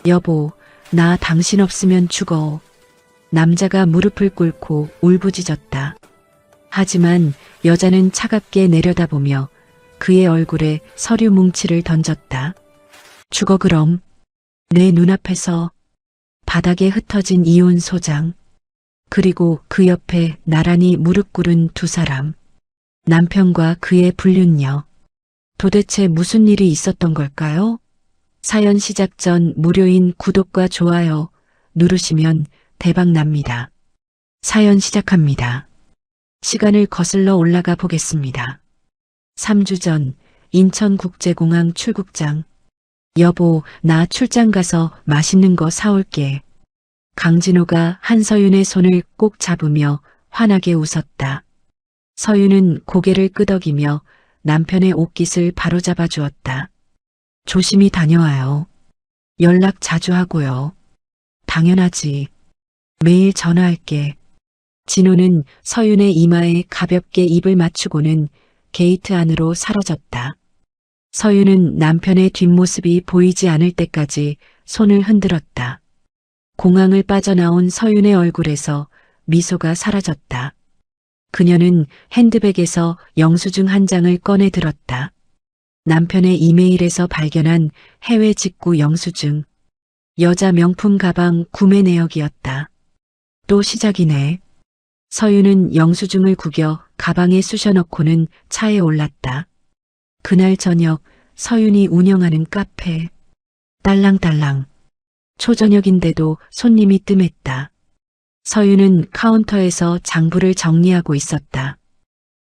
여보, 나 당신 없으면 죽어. 남자가 무릎을 꿇고 울부짖었다. 하지만 여자는 차갑게 내려다보며 그의 얼굴에 서류 뭉치를 던졌다. 죽어 그럼. 내 눈앞에서. 바닥에 흩어진 이혼 소장. 그리고 그 옆에 나란히 무릎 꿇은 두 사람. 남편과 그의 불륜녀. 도대체 무슨 일이 있었던 걸까요? 사연 시작 전 무료인 구독과 좋아요 누르시면 대박 납니다. 사연 시작합니다. 시간을 거슬러 올라가 보겠습니다. 3주 전 인천국제공항 출국장. 여보, 나 출장 가서 맛있는 거 사올게. 강진호가 한서윤의 손을 꼭 잡으며 환하게 웃었다. 서윤은 고개를 끄덕이며 남편의 옷깃을 바로잡아 주었다. 조심히 다녀와요. 연락 자주 하고요. 당연하지. 매일 전화할게. 진호는 서윤의 이마에 가볍게 입을 맞추고는 게이트 안으로 사라졌다. 서윤은 남편의 뒷모습이 보이지 않을 때까지 손을 흔들었다. 공항을 빠져나온 서윤의 얼굴에서 미소가 사라졌다. 그녀는 핸드백에서 영수증 한 장을 꺼내 들었다. 남편의 이메일에서 발견한 해외 직구 영수증. 여자 명품 가방 구매 내역이었다. 또 시작이네. 서윤은 영수증을 구겨 가방에 쑤셔넣고는 차에 올랐다. 그날 저녁 서윤이 운영하는 카페. 딸랑딸랑. 초저녁인데도 손님이 뜸했다. 서윤은 카운터에서 장부를 정리하고 있었다.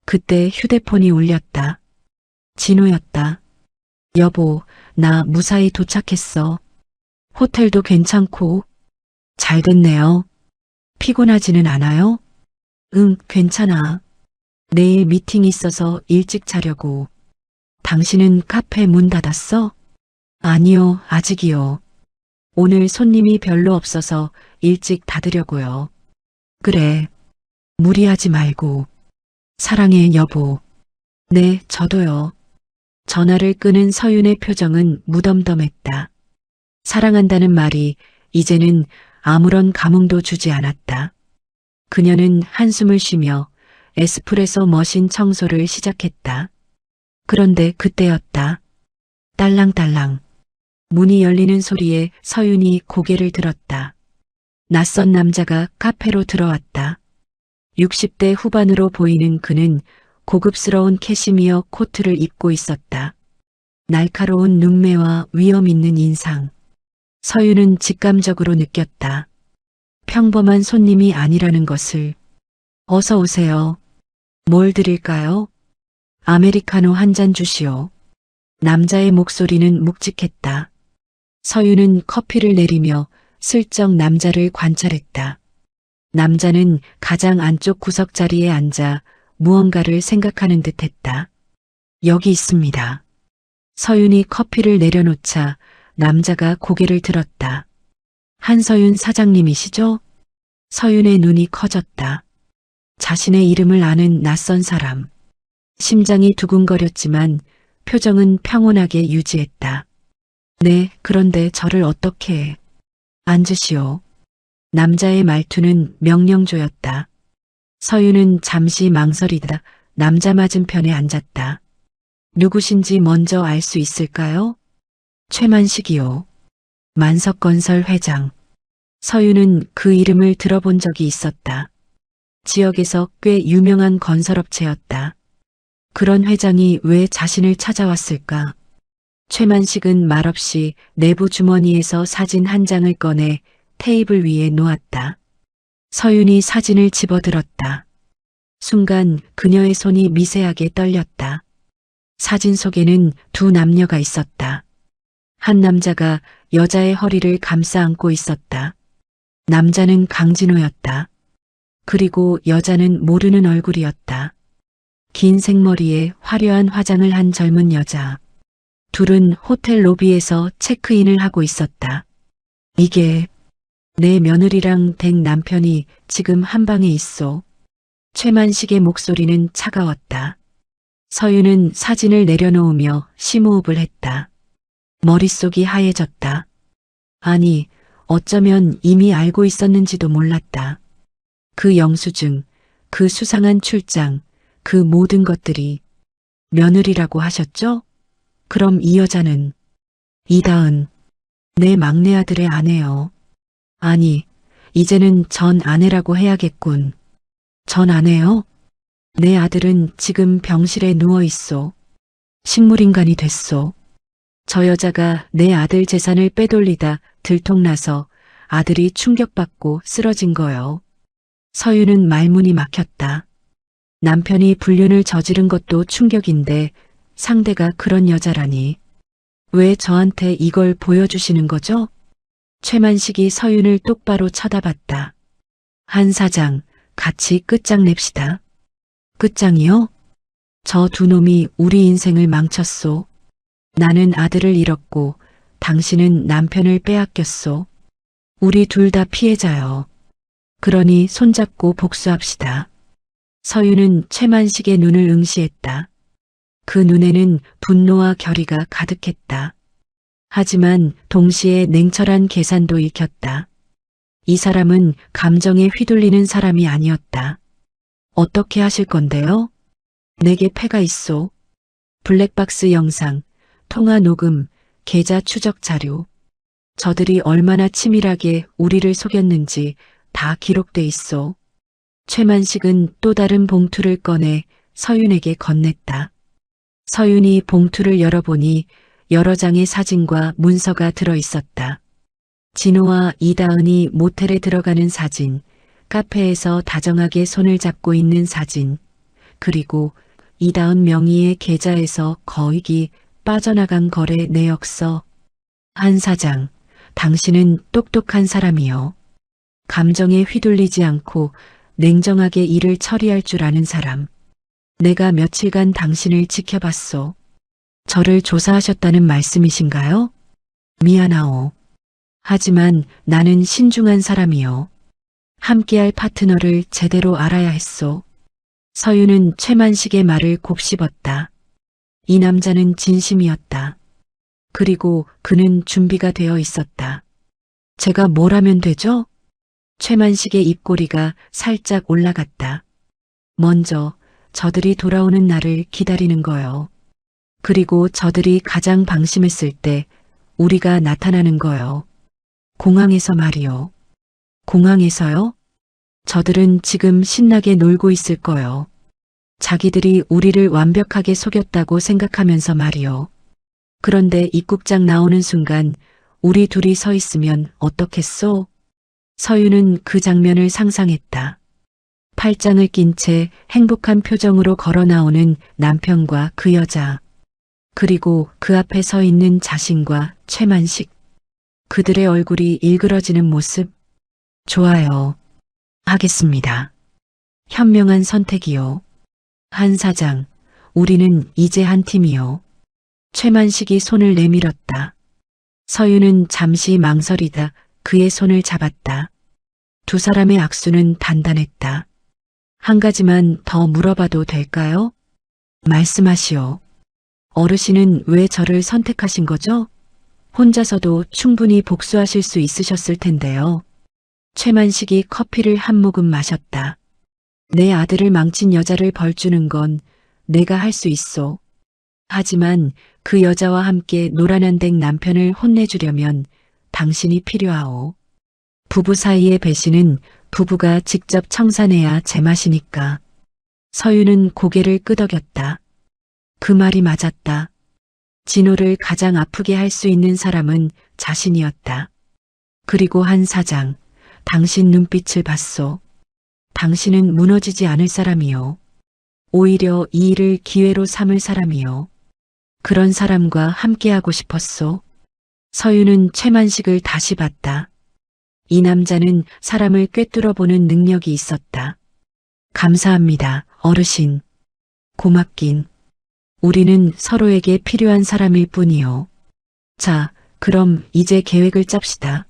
그때 휴대폰이 울렸다. 진호였다. 여보, 나 무사히 도착했어. 호텔도 괜찮고. 잘 됐네요. 피곤하지는 않아요? 응, 괜찮아. 내일 미팅이 있어서 일찍 자려고. 당신은 카페 문 닫았어? 아니요, 아직이요. 오늘 손님이 별로 없어서 일찍 닫으려고요. 그래. 무리하지 말고. 사랑해, 여보. 네, 저도요. 전화를 끄는 서윤의 표정은 무덤덤했다. 사랑한다는 말이 이제는 아무런 감흥도 주지 않았다. 그녀는 한숨을 쉬며 에스프레소 머신 청소를 시작했다. 그런데 그때였다. 딸랑딸랑. 문이 열리는 소리에 서윤이 고개를 들었다. 낯선 남자가 카페로 들어왔다. 60대 후반으로 보이는 그는 고급스러운 캐시미어 코트를 입고 있었다. 날카로운 눈매와 위험 있는 인상. 서윤은 직감적으로 느꼈다. 평범한 손님이 아니라는 것을. 어서 오세요. 뭘 드릴까요? 아메리카노 한 잔 주시오. 남자의 목소리는 묵직했다. 서윤은 커피를 내리며 슬쩍 남자를 관찰했다. 남자는 가장 안쪽 구석 자리에 앉아 무언가를 생각하는 듯했다. 여기 있습니다. 서윤이 커피를 내려놓자 남자가 고개를 들었다. 한서윤 사장님이시죠? 서윤의 눈이 커졌다. 자신의 이름을 아는 낯선 사람. 심장이 두근거렸지만 표정은 평온하게 유지했다. 네, 그런데 저를 어떻게... 앉으시오. 남자의 말투는 명령조였다. 서윤은 잠시 망설이다 남자 맞은편에 앉았다. 누구신지 먼저 알 수 있을까요? 최만식이요. 만석건설 회장. 서윤은 그 이름을 들어본 적이 있었다. 지역에서 꽤 유명한 건설업체였다. 그런 회장이 왜 자신을 찾아왔을까? 최만식은 말없이 내부 주머니에서 사진 한 장을 꺼내 테이블 위에 놓았다. 서윤이 사진을 집어들었다. 순간 그녀의 손이 미세하게 떨렸다. 사진 속에는 두 남녀가 있었다. 한 남자가 여자의 허리를 감싸 안고 있었다. 남자는 강진호였다. 그리고 여자는 모르는 얼굴이었다. 긴 생머리에 화려한 화장을 한 젊은 여자. 둘은 호텔 로비에서 체크인을 하고 있었다. 이게 내 며느리랑 된 남편이 지금 한 방에 있어. 최만식의 목소리는 차가웠다. 서윤은 사진을 내려놓으며 심호흡을 했다. 머릿속이 하얘졌다. 아니, 어쩌면 이미 알고 있었는지도 몰랐다. 그 영수증, 그 수상한 출장, 그 모든 것들이 며느리라고 하셨죠? 그럼 이 여자는 이다은, 내 막내 아들의 아내요. 아니, 이제는 전 아내라고 해야겠군. 전 아내요? 내 아들은 지금 병실에 누워 있소. 식물인간이 됐소. 저 여자가 내 아들 재산을 빼돌리다 들통나서 아들이 충격받고 쓰러진 거요. 서유는 말문이 막혔다. 남편이 불륜을 저지른 것도 충격인데 상대가 그런 여자라니. 왜 저한테 이걸 보여주시는 거죠? 최만식이 서윤을 똑바로 쳐다봤다. 한 사장, 같이 끝장냅시다. 끝장이요? 저 두 놈이 우리 인생을 망쳤소. 나는 아들을 잃었고 당신은 남편을 빼앗겼소. 우리 둘 다 피해자요. 그러니 손잡고 복수합시다. 서윤은 최만식의 눈을 응시했다. 그 눈에는 분노와 결의가 가득했다. 하지만 동시에 냉철한 계산도 읽혔다. 이 사람은 감정에 휘둘리는 사람이 아니었다. 어떻게 하실 건데요? 내게 패가 있소. 블랙박스 영상, 통화 녹음, 계좌 추적 자료. 저들이 얼마나 치밀하게 우리를 속였는지 다 기록돼 있소. 최만식은 또 다른 봉투를 꺼내 서윤에게 건넸다. 서윤이 봉투를 열어보니 여러 장의 사진과 문서가 들어 있었다. 진호와 이다은이 모텔에 들어가는 사진, 카페에서 다정하게 손을 잡고 있는 사진, 그리고 이다은 명의의 계좌에서 거액이 빠져나간 거래 내역서. 한 사장, 당신은 똑똑한 사람이요. 감정에 휘둘리지 않고 냉정하게 일을 처리할 줄 아는 사람. 내가 며칠간 당신을 지켜봤소. 저를 조사하셨다는 말씀이신가요? 미안하오. 하지만 나는 신중한 사람이요. 함께할 파트너를 제대로 알아야 했소. 서윤은 최만식의 말을 곱씹었다. 이 남자는 진심이었다. 그리고 그는 준비가 되어 있었다. 제가 뭘 하면 되죠? 최만식의 입꼬리가 살짝 올라갔다. 먼저 저들이 돌아오는 날을 기다리는 거요. 그리고 저들이 가장 방심했을 때 우리가 나타나는 거요. 공항에서 말이요. 공항에서요? 저들은 지금 신나게 놀고 있을 거요. 자기들이 우리를 완벽하게 속였다고 생각하면서 말이요. 그런데 입국장 나오는 순간 우리 둘이 서 있으면 어떻겠소? 서윤은 그 장면을 상상했다. 팔짱을 낀 채 행복한 표정으로 걸어 나오는 남편과 그 여자. 그리고 그 앞에 서 있는 자신과 최만식. 그들의 얼굴이 일그러지는 모습. 좋아요. 하겠습니다. 현명한 선택이요. 한 사장, 우리는 이제 한 팀이요. 최만식이 손을 내밀었다. 서윤은 잠시 망설이다 그의 손을 잡았다. 두 사람의 악수는 단단했다. 한 가지만 더 물어봐도 될까요? 말씀하시오. 어르신은 왜 저를 선택하신 거죠? 혼자서도 충분히 복수하실 수 있으셨을 텐데요. 최만식이 커피를 한 모금 마셨다. 내 아들을 망친 여자를 벌주는 건 내가 할 수 있소. 하지만 그 여자와 함께 노란한댁 남편을 혼내주려면 당신이 필요하오. 부부 사이의 배신은 부부가 직접 청산해야 제맛이니까. 서윤은 고개를 끄덕였다. 그 말이 맞았다. 진호를 가장 아프게 할 수 있는 사람은 자신이었다. 그리고 한 사장, 당신 눈빛을 봤소. 당신은 무너지지 않을 사람이요. 오히려 이 일을 기회로 삼을 사람이요. 그런 사람과 함께하고 싶었소. 서윤은 최만식을 다시 봤다. 이 남자는 사람을 꿰뚫어보는 능력이 있었다. 감사합니다, 어르신. 고맙긴. 우리는 서로에게 필요한 사람일 뿐이요. 자, 그럼 이제 계획을 짭시다.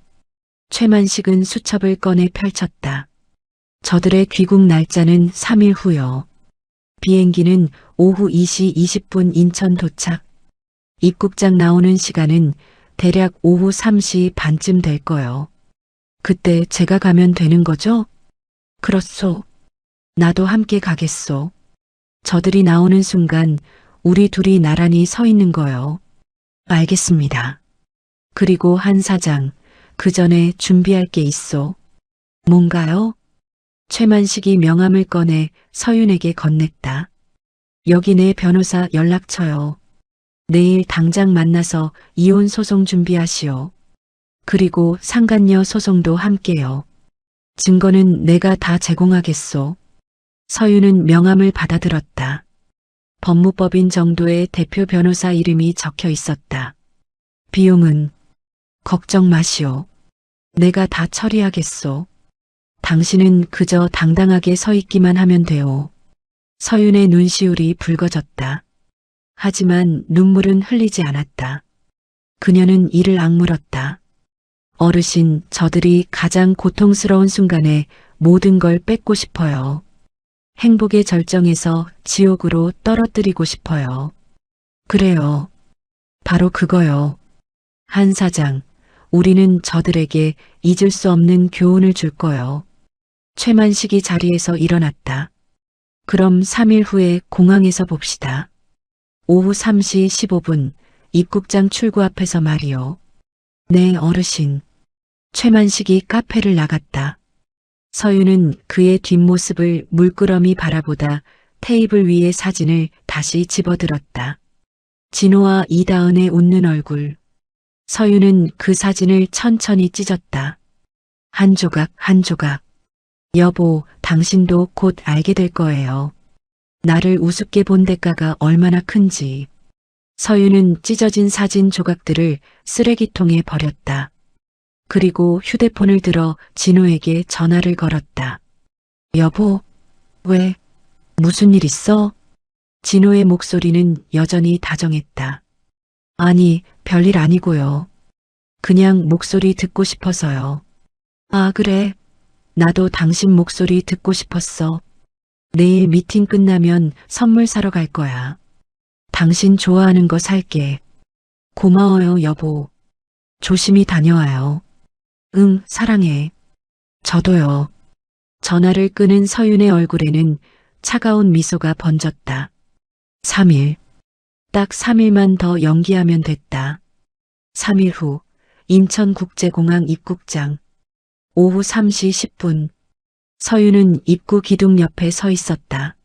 최만식은 수첩을 꺼내 펼쳤다. 저들의 귀국 날짜는 3일 후요. 비행기는 오후 2시 20분 인천 도착. 입국장 나오는 시간은 대략 오후 3시 반쯤 될 거요. 그때 제가 가면 되는 거죠? 그렇소. 나도 함께 가겠소. 저들이 나오는 순간 우리 둘이 나란히 서 있는 거요. 알겠습니다. 그리고 한 사장, 그 전에 준비할 게 있소. 뭔가요? 최만식이 명함을 꺼내 서윤에게 건넸다. 여기 내 변호사 연락처요. 내일 당장 만나서 이혼 소송 준비하시오. 그리고 상간녀 소송도 함께요. 증거는 내가 다 제공하겠소. 서윤은 명함을 받아들었다. 법무법인 정도의 대표 변호사 이름이 적혀 있었다. 비용은 걱정 마시오. 내가 다 처리하겠소. 당신은 그저 당당하게 서 있기만 하면 돼요. 서윤의 눈시울이 붉어졌다. 하지만 눈물은 흘리지 않았다. 그녀는 이를 악물었다. 어르신, 저들이 가장 고통스러운 순간에 모든 걸 뺏고 싶어요. 행복의 절정에서 지옥으로 떨어뜨리고 싶어요. 그래요. 바로 그거요. 한 사장, 우리는 저들에게 잊을 수 없는 교훈을 줄 거요. 최만식이 자리에서 일어났다. 그럼 3일 후에 공항에서 봅시다. 오후 3시 15분 입국장 출구 앞에서 말이요. 네, 어르신. 최만식이 카페를 나갔다. 서윤은 그의 뒷모습을 물끄러미 바라보다 테이블 위의 사진을 다시 집어들었다. 진호와 이다은의 웃는 얼굴. 서윤은 그 사진을 천천히 찢었다. 한 조각 한 조각. 여보, 당신도 곧 알게 될 거예요. 나를 우습게 본 대가가 얼마나 큰지. 서윤은 찢어진 사진 조각들을 쓰레기통에 버렸다. 그리고 휴대폰을 들어 진호에게 전화를 걸었다. 여보, 왜? 무슨 일 있어? 진호의 목소리는 여전히 다정했다. 아니, 별일 아니고요. 그냥 목소리 듣고 싶어서요. 아, 그래. 나도 당신 목소리 듣고 싶었어. 내일 미팅 끝나면 선물 사러 갈 거야. 당신 좋아하는 거 살게. 고마워요, 여보. 조심히 다녀와요. 응, 사랑해. 저도요. 전화를 끄는 서윤의 얼굴에는 차가운 미소가 번졌다. 3일. 딱 3일만 더 연기하면 됐다. 3일 후 인천국제공항 입국장. 오후 3시 10분. 서윤은 입구 기둥 옆에 서 있었다.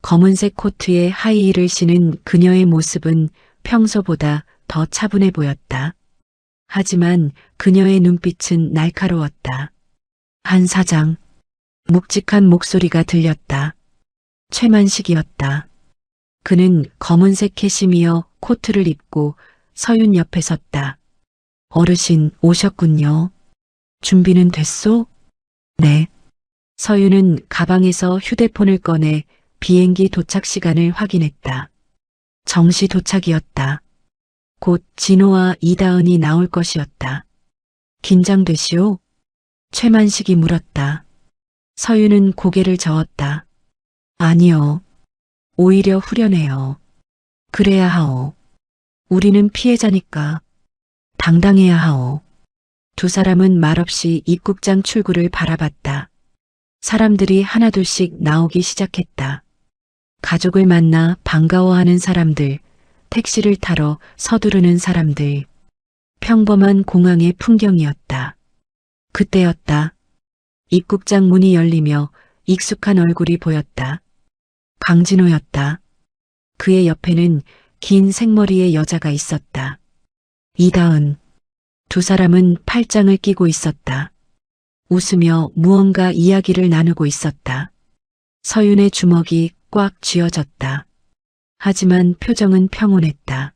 검은색 코트에 하이힐을 신은 그녀의 모습은 평소보다 더 차분해 보였다. 하지만 그녀의 눈빛은 날카로웠다. 한 사장. 묵직한 목소리가 들렸다. 최만식이었다. 그는 검은색 캐시미어 코트를 입고 서윤 옆에 섰다. 어르신 오셨군요. 준비는 됐소? 네. 서윤은 가방에서 휴대폰을 꺼내 비행기 도착 시간을 확인했다. 정시 도착이었다. 곧 진호와 이다은이 나올 것이었다. 긴장되시오? 최만식이 물었다. 서윤은 고개를 저었다. 아니요. 오히려 후련해요. 그래야 하오. 우리는 피해자니까. 당당해야 하오. 두 사람은 말없이 입국장 출구를 바라봤다. 사람들이 하나둘씩 나오기 시작했다. 가족을 만나 반가워하는 사람들, 택시를 타러 서두르는 사람들. 평범한 공항의 풍경이었다. 그때였다. 입국장 문이 열리며 익숙한 얼굴이 보였다. 강진호였다. 그의 옆에는 긴 생머리의 여자가 있었다. 이다은. 두 사람은 팔짱을 끼고 있었다. 웃으며 무언가 이야기를 나누고 있었다. 서윤의 주먹이 꽉 쥐어졌다. 하지만 표정은 평온했다.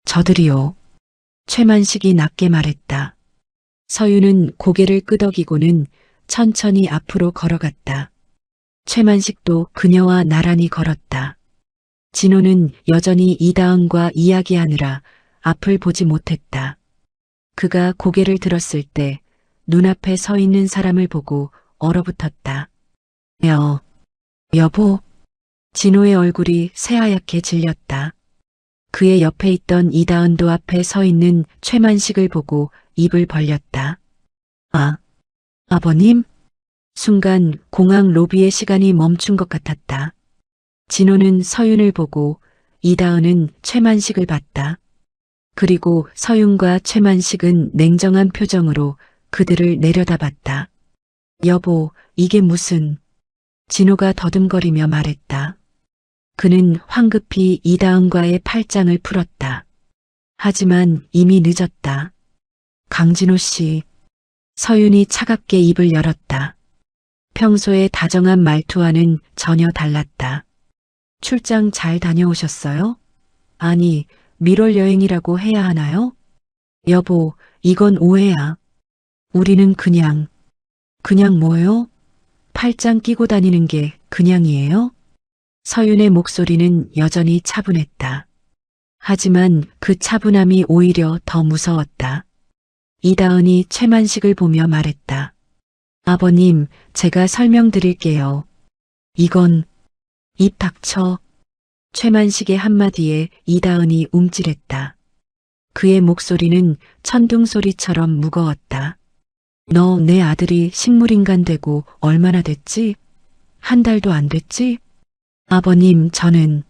저들이요. 최만식이 낮게 말했다. 서윤은 고개를 끄덕이고는 천천히 앞으로 걸어갔다. 최만식도 그녀와 나란히 걸었다. 진호는 여전히 이다은과 이야기하느라 앞을 보지 못했다. 그가 고개를 들었을 때 눈앞에 서 있는 사람을 보고 얼어붙었다. 여보. 진호의 얼굴이 새하얗게 질렸다. 그의 옆에 있던 이다은도 앞에 서 있는 최만식을 보고 입을 벌렸다. 아, 아버님? 순간 공항 로비의 시간이 멈춘 것 같았다. 진호는 서윤을 보고 이다은은 최만식을 봤다. 그리고 서윤과 최만식은 냉정한 표정으로 그들을 내려다봤다. 여보, 이게 무슨... 진호가 더듬거리며 말했다. 그는 황급히 이다은과의 팔짱을 풀었다. 하지만 이미 늦었다. 강진호 씨. 서윤이 차갑게 입을 열었다. 평소의 다정한 말투와는 전혀 달랐다. 출장 잘 다녀오셨어요? 아니, 밀월 여행이라고 해야 하나요? 여보, 이건 오해야. 우리는 그냥 뭐요? 팔짱 끼고 다니는 게 그냥이에요? 서윤의 목소리는 여전히 차분했다. 하지만 그 차분함이 오히려 더 무서웠다. 이다은이 최만식을 보며 말했다. 아버님, 제가 설명드릴게요. 이건... 입 닥쳐. 최만식의 한마디에 이다은이 움찔했다. 그의 목소리는 천둥소리처럼 무거웠다. 너 내 아들이 식물인간 되고 얼마나 됐지? 한 달도 안 됐지? 아버님, 저는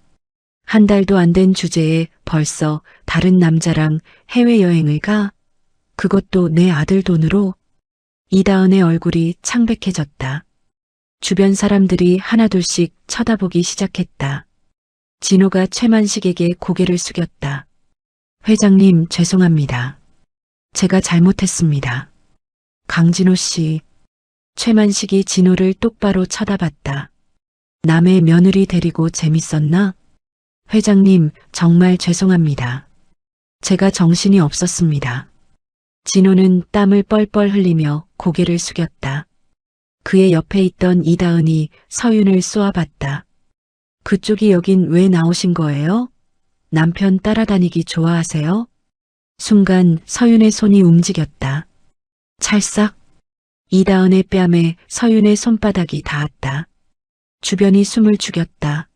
한 달도 안 된 주제에 벌써 다른 남자랑 해외여행을 가? 그것도 내 아들 돈으로? 이다은의 얼굴이 창백해졌다. 주변 사람들이 하나둘씩 쳐다보기 시작했다. 진호가 최만식에게 고개를 숙였다. 회장님, 죄송합니다. 제가 잘못했습니다. 강진호 씨. 최만식이 진호를 똑바로 쳐다봤다. 남의 며느리 데리고 재밌었나? 회장님, 정말 죄송합니다. 제가 정신이 없었습니다. 진호는 땀을 뻘뻘 흘리며 고개를 숙였다. 그의 옆에 있던 이다은이 서윤을 쏘아봤다. 그쪽이 여긴 왜 나오신 거예요? 남편 따라다니기 좋아하세요? 순간 서윤의 손이 움직였다. 찰싹. 이다은의 뺨에 서윤의 손바닥이 닿았다. 주변이 숨을 죽였다.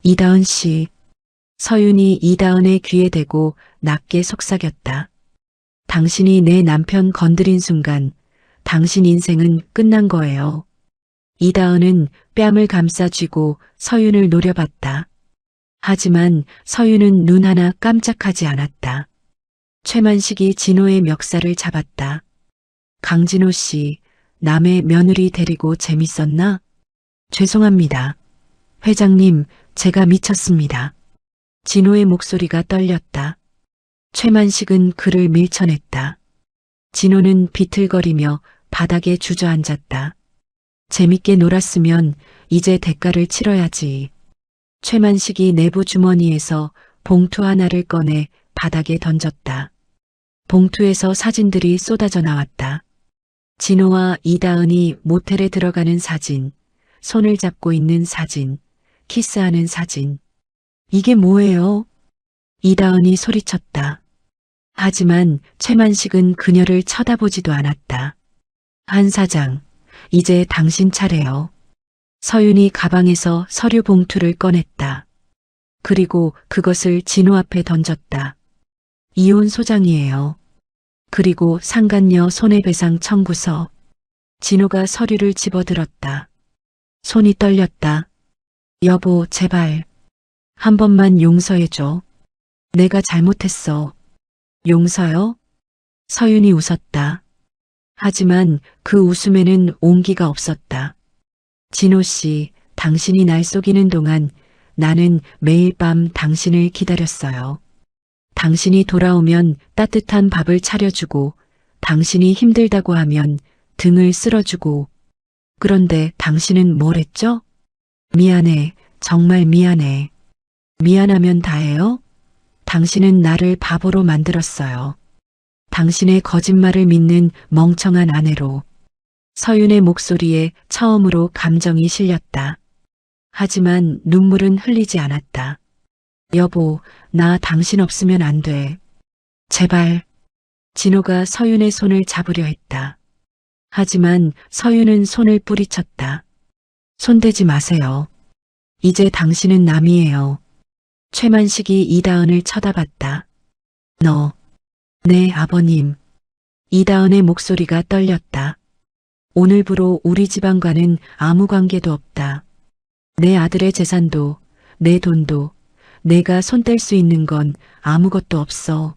이다은 씨. 서윤이 이다은의 귀에 대고 낮게 속삭였다. 당신이 내 남편 건드린 순간 당신 인생은 끝난 거예요. 이다은은 뺨을 감싸쥐고 서윤을 노려봤다. 하지만 서윤은 눈 하나 깜짝하지 않았다. 최만식이 진호의 멱살을 잡았다. 강진호 씨, 남의 며느리 데리고 재밌었나? 죄송합니다. 회장님, 제가 미쳤습니다. 진호의 목소리가 떨렸다. 최만식은 그를 밀쳐냈다. 진호는 비틀거리며 바닥에 주저앉았다. 재밌게 놀았으면 이제 대가를 치러야지. 최만식이 내부 주머니에서 봉투 하나를 꺼내 바닥에 던졌다. 봉투에서 사진들이 쏟아져 나왔다. 진호와 이다은이 모텔에 들어가는 사진, 손을 잡고 있는 사진, 키스하는 사진. 이게 뭐예요? 이다은이 소리쳤다. 하지만 최만식은 그녀를 쳐다보지도 않았다. 한 사장, 이제 당신 차례요. 서윤이 가방에서 서류 봉투를 꺼냈다. 그리고 그것을 진호 앞에 던졌다. 이혼 소장이에요. 그리고 상간녀 손해배상 청구서. 진호가 서류를 집어들었다. 손이 떨렸다. 여보, 제발. 한 번만 용서해줘. 내가 잘못했어. 용서요? 서윤이 웃었다. 하지만 그 웃음에는 온기가 없었다. 진호 씨, 당신이 날 속이는 동안 나는 매일 밤 당신을 기다렸어요. 당신이 돌아오면 따뜻한 밥을 차려주고 당신이 힘들다고 하면 등을 쓸어주고 그런데 당신은 뭘 했죠? 미안해, 정말 미안해. 미안하면 다해요? 당신은 나를 바보로 만들었어요. 당신의 거짓말을 믿는 멍청한 아내로. 서윤의 목소리에 처음으로 감정이 실렸다. 하지만 눈물은 흘리지 않았다. 여보, 나 당신 없으면 안 돼. 제발. 진호가 서윤의 손을 잡으려 했다. 하지만 서윤은 손을 뿌리쳤다. 손대지 마세요. 이제 당신은 남이에요. 최만식이 이다은을 쳐다봤다. 너, 네, 아버님. 이다은의 목소리가 떨렸다. 오늘부로 우리 집안과는 아무 관계도 없다. 내 아들의 재산도, 내 돈도, 내가 손 뗄 수 있는 건 아무것도 없어.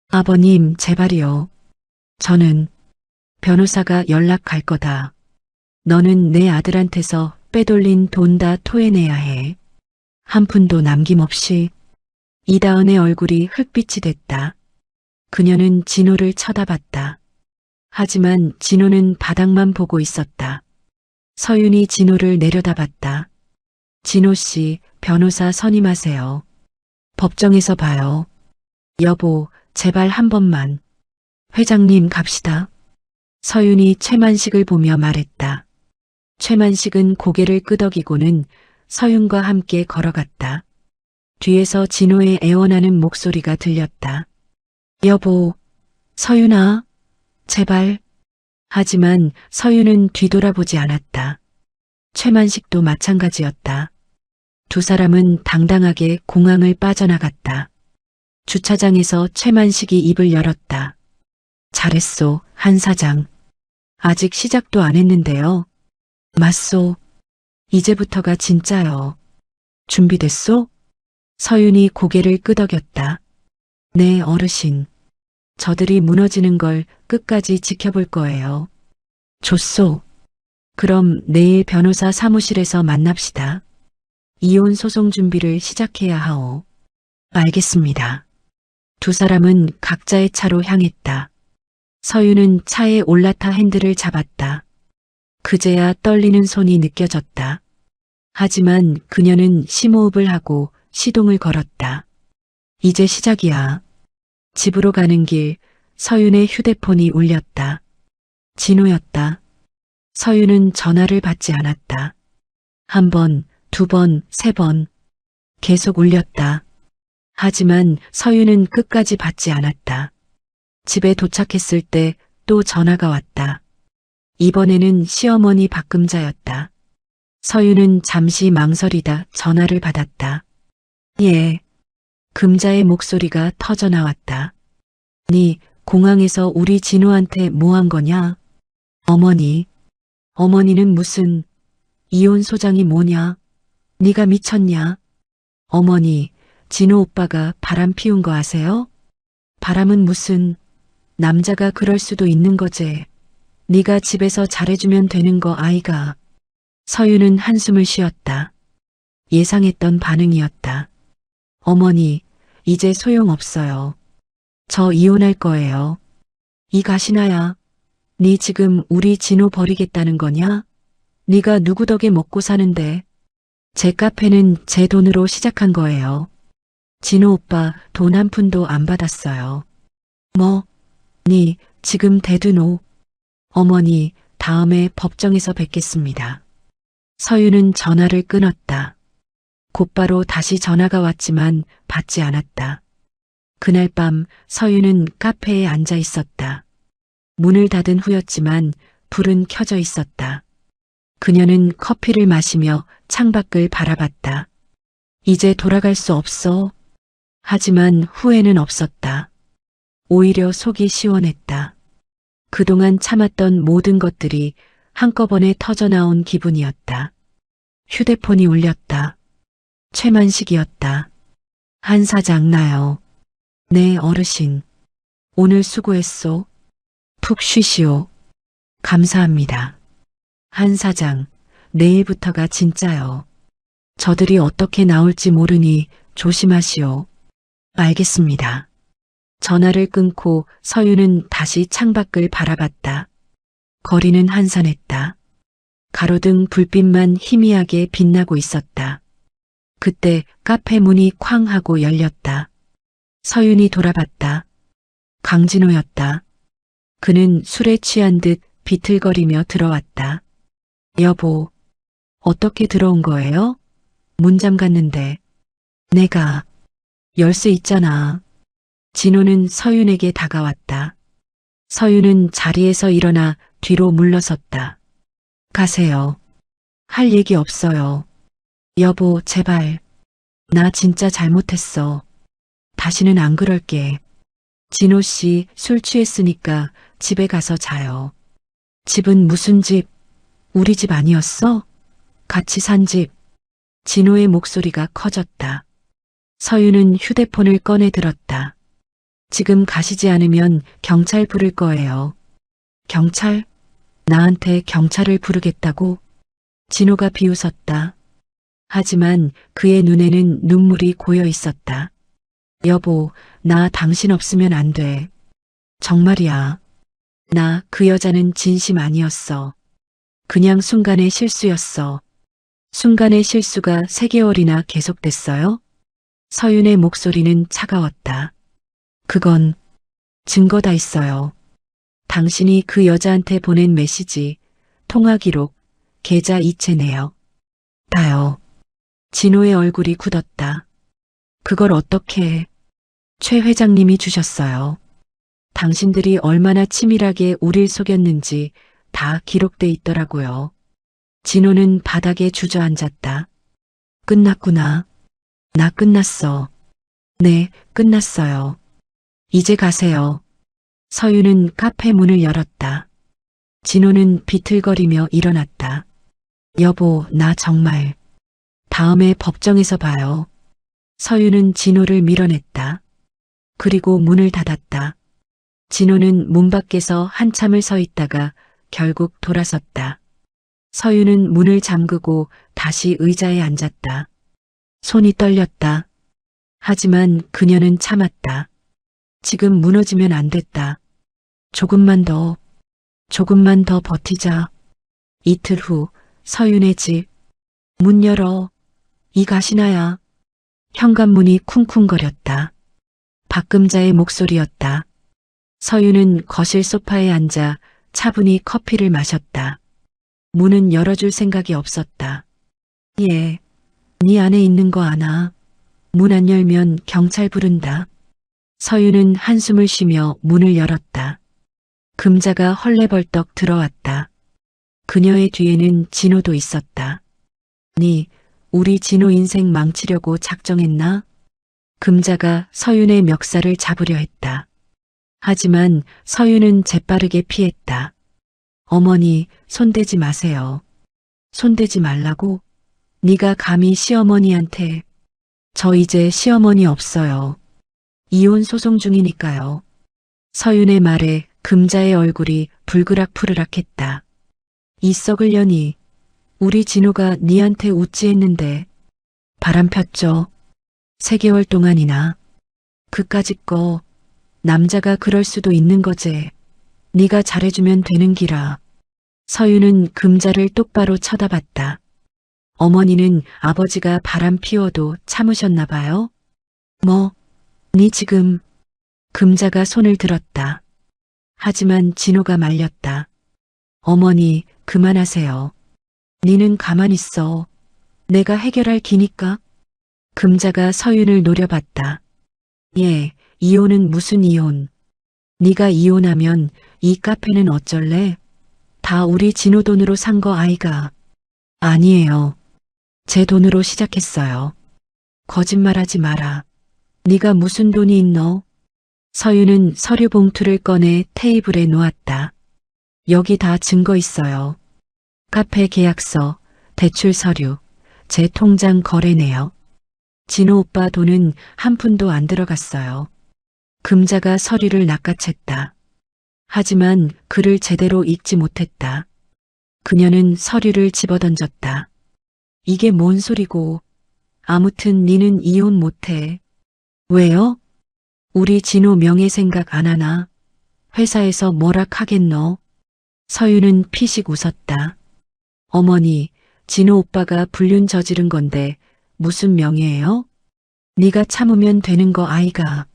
아버님, 제발이요. 저는 변호사가 연락할 거다. 너는 내 아들한테서 빼돌린 돈 다 토해내야 해. 한 푼도 남김없이. 이다은의 얼굴이 흑빛이 됐다. 그녀는 진호를 쳐다봤다. 하지만 진호는 바닥만 보고 있었다. 서윤이 진호를 내려다봤다. 진호 씨, 변호사 선임하세요. 법정에서 봐요. 여보, 제발 한 번만. 회장님 갑시다. 서윤이 최만식을 보며 말했다. 최만식은 고개를 끄덕이고는 서윤과 함께 걸어갔다. 뒤에서 진호의 애원하는 목소리가 들렸다. 여보, 서윤아, 제발. 하지만 서윤은 뒤돌아보지 않았다. 최만식도 마찬가지였다. 두 사람은 당당하게 공항을 빠져나갔다. 주차장에서 최만식이 입을 열었다. 잘했소, 한 사장. 아직 시작도 안 했는데요. 맞소. 이제부터가 진짜요. 준비됐소? 서윤이 고개를 끄덕였다. 네, 어르신. 저들이 무너지는 걸 끝까지 지켜볼 거예요. 좋소. 그럼 내일 변호사 사무실에서 만납시다. 이혼 소송 준비를 시작해야 하오. 알겠습니다. 두 사람은 각자의 차로 향했다. 서윤은 차에 올라타 핸들을 잡았다. 그제야 떨리는 손이 느껴졌다. 하지만 그녀는 심호흡을 하고 시동을 걸었다. 이제 시작이야. 집으로 가는 길 서윤의 휴대폰이 울렸다. 진호였다. 서윤은 전화를 받지 않았다. 한 번, 두 번, 세 번. 계속 울렸다. 하지만 서윤은 끝까지 받지 않았다. 집에 도착했을 때 또 전화가 왔다. 이번에는 시어머니 박금자였다. 서윤은 잠시 망설이다 전화를 받았다. 예. 금자의 목소리가 터져 나왔다. 네 공항에서 우리 진호한테 뭐 한 거냐? 어머니. 어머니는 무슨 이혼 소장이 뭐냐? 네가 미쳤냐? 어머니, 진호 오빠가 바람 피운 거 아세요? 바람은 무슨 남자가 그럴 수도 있는 거지. 네가 집에서 잘해주면 되는 거 아이가. 서윤은 한숨을 쉬었다. 예상했던 반응이었다. 어머니, 이제 소용없어요. 저 이혼할 거예요. 이 가시나야. 네 지금 우리 진호 버리겠다는 거냐? 네가 누구 덕에 먹고 사는데. 제 카페는 제 돈으로 시작한 거예요. 진호 오빠 돈 한 푼도 안 받았어요. 뭐? 네 지금 대두노. 어머니, 다음에 법정에서 뵙겠습니다. 서윤은 전화를 끊었다. 곧바로 다시 전화가 왔지만 받지 않았다. 그날 밤 서윤은 카페에 앉아 있었다. 문을 닫은 후였지만 불은 켜져 있었다. 그녀는 커피를 마시며 창밖을 바라봤다. 이제 돌아갈 수 없어. 하지만 후회는 없었다. 오히려 속이 시원했다. 그동안 참았던 모든 것들이 한꺼번에 터져나온 기분이었다. 휴대폰이 울렸다. 최만식이었다. 한 사장 나요. 네, 어르신. 오늘 수고했소. 푹 쉬시오. 감사합니다. 한 사장, 내일부터가 진짜요. 저들이 어떻게 나올지 모르니 조심하시오. 알겠습니다. 전화를 끊고 서윤은 다시 창밖을 바라봤다. 거리는 한산했다. 가로등 불빛만 희미하게 빛나고 있었다. 그때 카페 문이 쾅 하고 열렸다. 서윤이 돌아봤다. 강진호였다. 그는 술에 취한 듯 비틀거리며 들어왔다. 여보, 어떻게 들어온 거예요? 문 잠갔는데. 내가 열쇠 있잖아. 진호는 서윤에게 다가왔다. 서윤은 자리에서 일어나 뒤로 물러섰다. 가세요. 할 얘기 없어요. 여보, 제발. 나 진짜 잘못했어. 다시는 안 그럴게. 진호 씨 술 취했으니까 집에 가서 자요. 집은 무슨 집? 우리 집 아니었어? 같이 산 집. 진호의 목소리가 커졌다. 서윤은 휴대폰을 꺼내 들었다. 지금 가시지 않으면 경찰 부를 거예요. 경찰? 나한테 경찰을 부르겠다고? 진호가 비웃었다. 하지만 그의 눈에는 눈물이 고여 있었다. 여보, 나 당신 없으면 안 돼. 정말이야. 나 그 여자는 진심 아니었어. 그냥 순간의 실수였어. 순간의 실수가 3개월이나 계속됐어요? 서윤의 목소리는 차가웠다. 그건 증거 다 있어요. 당신이 그 여자한테 보낸 메시지, 통화 기록, 계좌 이체 내역. 다요. 진호의 얼굴이 굳었다. 그걸 어떻게 해? 최 회장님이 주셨어요. 당신들이 얼마나 치밀하게 우릴 속였는지 다 기록돼 있더라고요. 진호는 바닥에 주저앉았다. 끝났구나. 나 끝났어. 네, 끝났어요. 이제 가세요. 서윤은 카페 문을 열었다. 진호는 비틀거리며 일어났다. 여보, 나 정말. 다음에 법정에서 봐요. 서윤은 진호를 밀어냈다. 그리고 문을 닫았다. 진호는 문 밖에서 한참을 서 있다가 결국 돌아섰다. 서윤은 문을 잠그고 다시 의자에 앉았다. 손이 떨렸다. 하지만 그녀는 참았다. 지금 무너지면 안 됐다. 조금만 더 버티자. 이틀 후 서윤의 집. 문 열어. 이 가시나야. 현관문이 쿵쿵거렸다. 박금자의 목소리였다. 서윤은 거실 소파에 앉아 차분히 커피를 마셨다. 문은 열어줄 생각이 없었다. 예, 네 안에 있는 거 아나. 문 안 열면 경찰 부른다. 서윤은 한숨을 쉬며 문을 열었다. 금자가 헐레벌떡 들어왔다. 그녀의 뒤에는 진호도 있었다. 네, 우리 진호 인생 망치려고 작정했나? 금자가 서윤의 멱살을 잡으려 했다. 하지만 서윤은 재빠르게 피했다. 어머니, 손대지 마세요. 손대지 말라고? 네가 감히 시어머니한테. 저 이제 시어머니 없어요. 이혼 소송 중이니까요. 서윤의 말에 금자의 얼굴이 불그락푸르락했다. 이 썩을 년이. 우리 진호가 니한테 웃지 했는데. 바람 폈죠. 3개월 동안이나. 그까짓 거 남자가 그럴 수도 있는 거제. 네가 잘해주면 되는 기라. 서윤은 금자를 똑바로 쳐다봤다. 어머니는 아버지가 바람 피워도 참으셨나 봐요? 뭐, 네 지금. 금자가 손을 들었다. 하지만 진호가 말렸다. 어머니, 그만하세요. 니는 가만 있어. 내가 해결할 기니까. 금자가 서윤을 노려봤다. 예, 이혼은 무슨 이혼. 네가 이혼하면 이 카페는 어쩔래? 다 우리 진호 돈으로 산 거 아이가. 아니에요. 제 돈으로 시작했어요. 거짓말하지 마라. 네가 무슨 돈이 있노? 서윤은 서류 봉투를 꺼내 테이블에 놓았다. 여기 다 증거 있어요. 카페 계약서, 대출 서류, 제 통장 거래 내역. 진호 오빠 돈은 한 푼도 안 들어갔어요. 금자가 서류를 낚아챘다. 하지만 글을 제대로 읽지 못했다. 그녀는 서류를 집어던졌다. 이게 뭔 소리고. 아무튼 니는 이혼 못해. 왜요? 우리 진호 명예 생각 안 하나? 회사에서 뭐라 하겠노? 서윤은 피식 웃었다. 어머니, 진호 오빠가 불륜 저지른 건데 무슨 명예예요? 네가 참으면 되는 거 아이가.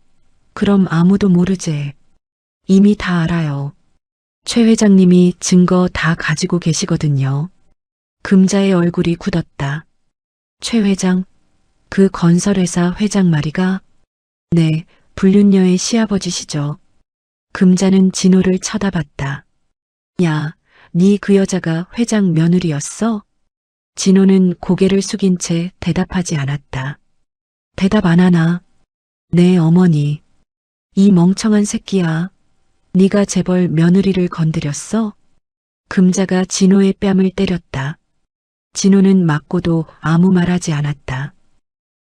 그럼 아무도 모르제. 이미 다 알아요. 최 회장님이 증거 다 가지고 계시거든요. 금자의 얼굴이 굳었다. 최 회장? 그 건설회사 회장 말이가? 네, 불륜녀의 시아버지시죠. 금자는 진호를 쳐다봤다. 야, 네 그 여자가 회장 며느리였어? 진호는 고개를 숙인 채 대답하지 않았다. 대답 안 하나? 네, 어머니. 이 멍청한 새끼야. 네가 재벌 며느리를 건드렸어? 금자가 진호의 뺨을 때렸다. 진호는 맞고도 아무 말하지 않았다.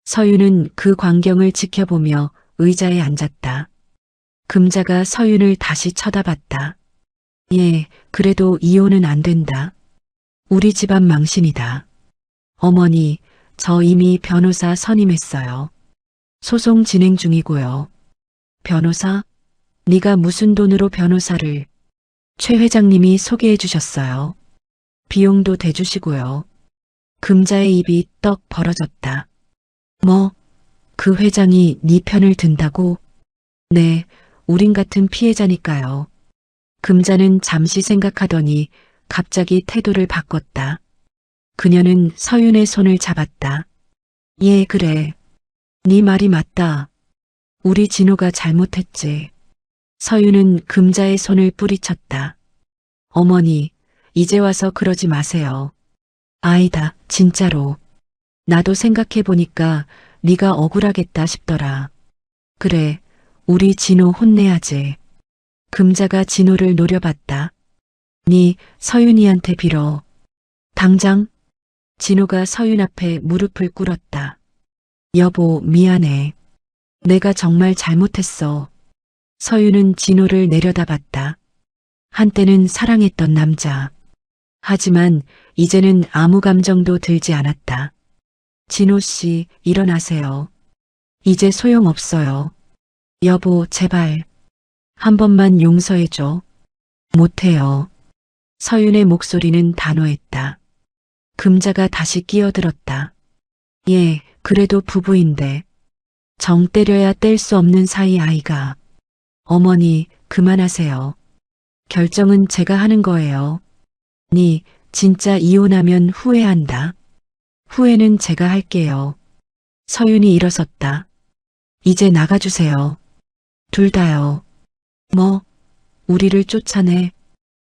서윤은 그 광경을 지켜보며 의자에 앉았다. 금자가 서윤을 다시 쳐다봤다. 예, 그래도 이혼은 안 된다. 우리 집안 망신이다. 어머니, 저 이미 변호사 선임했어요. 소송 진행 중이고요. 변호사? 네가 무슨 돈으로 변호사를? 최 회장님이 소개해 주셨어요. 비용도 대주시고요. 금자의 입이 떡 벌어졌다. 뭐? 그 회장이 네 편을 든다고? 네, 우린 같은 피해자니까요. 금자는 잠시 생각하더니 갑자기 태도를 바꿨다. 그녀는 서윤의 손을 잡았다. 예, 그래. 네 말이 맞다. 우리 진호가 잘못했지. 서윤은 금자의 손을 뿌리쳤다. 어머니, 이제 와서 그러지 마세요. 아이다, 진짜로. 나도 생각해보니까 네가 억울하겠다 싶더라. 그래, 우리 진호 혼내야지. 금자가 진호를 노려봤다. 네 서윤이한테 빌어. 당장? 진호가 서윤 앞에 무릎을 꿇었다. 여보, 미안해. 내가 정말 잘못했어. 서윤은 진호를 내려다봤다. 한때는 사랑했던 남자. 하지만 이제는 아무 감정도 들지 않았다. 진호 씨, 일어나세요. 이제 소용없어요. 여보, 제발. 한 번만 용서해줘. 못해요. 서윤의 목소리는 단호했다. 금자가 다시 끼어들었다. 예, 그래도 부부인데. 정 때려야 뗄 수 없는 사이 아이가. 어머니, 그만하세요. 결정은 제가 하는 거예요. 네, 진짜 이혼하면 후회한다. 후회는 제가 할게요. 서윤이 일어섰다. 이제 나가주세요. 둘 다요. 뭐? 우리를 쫓아내?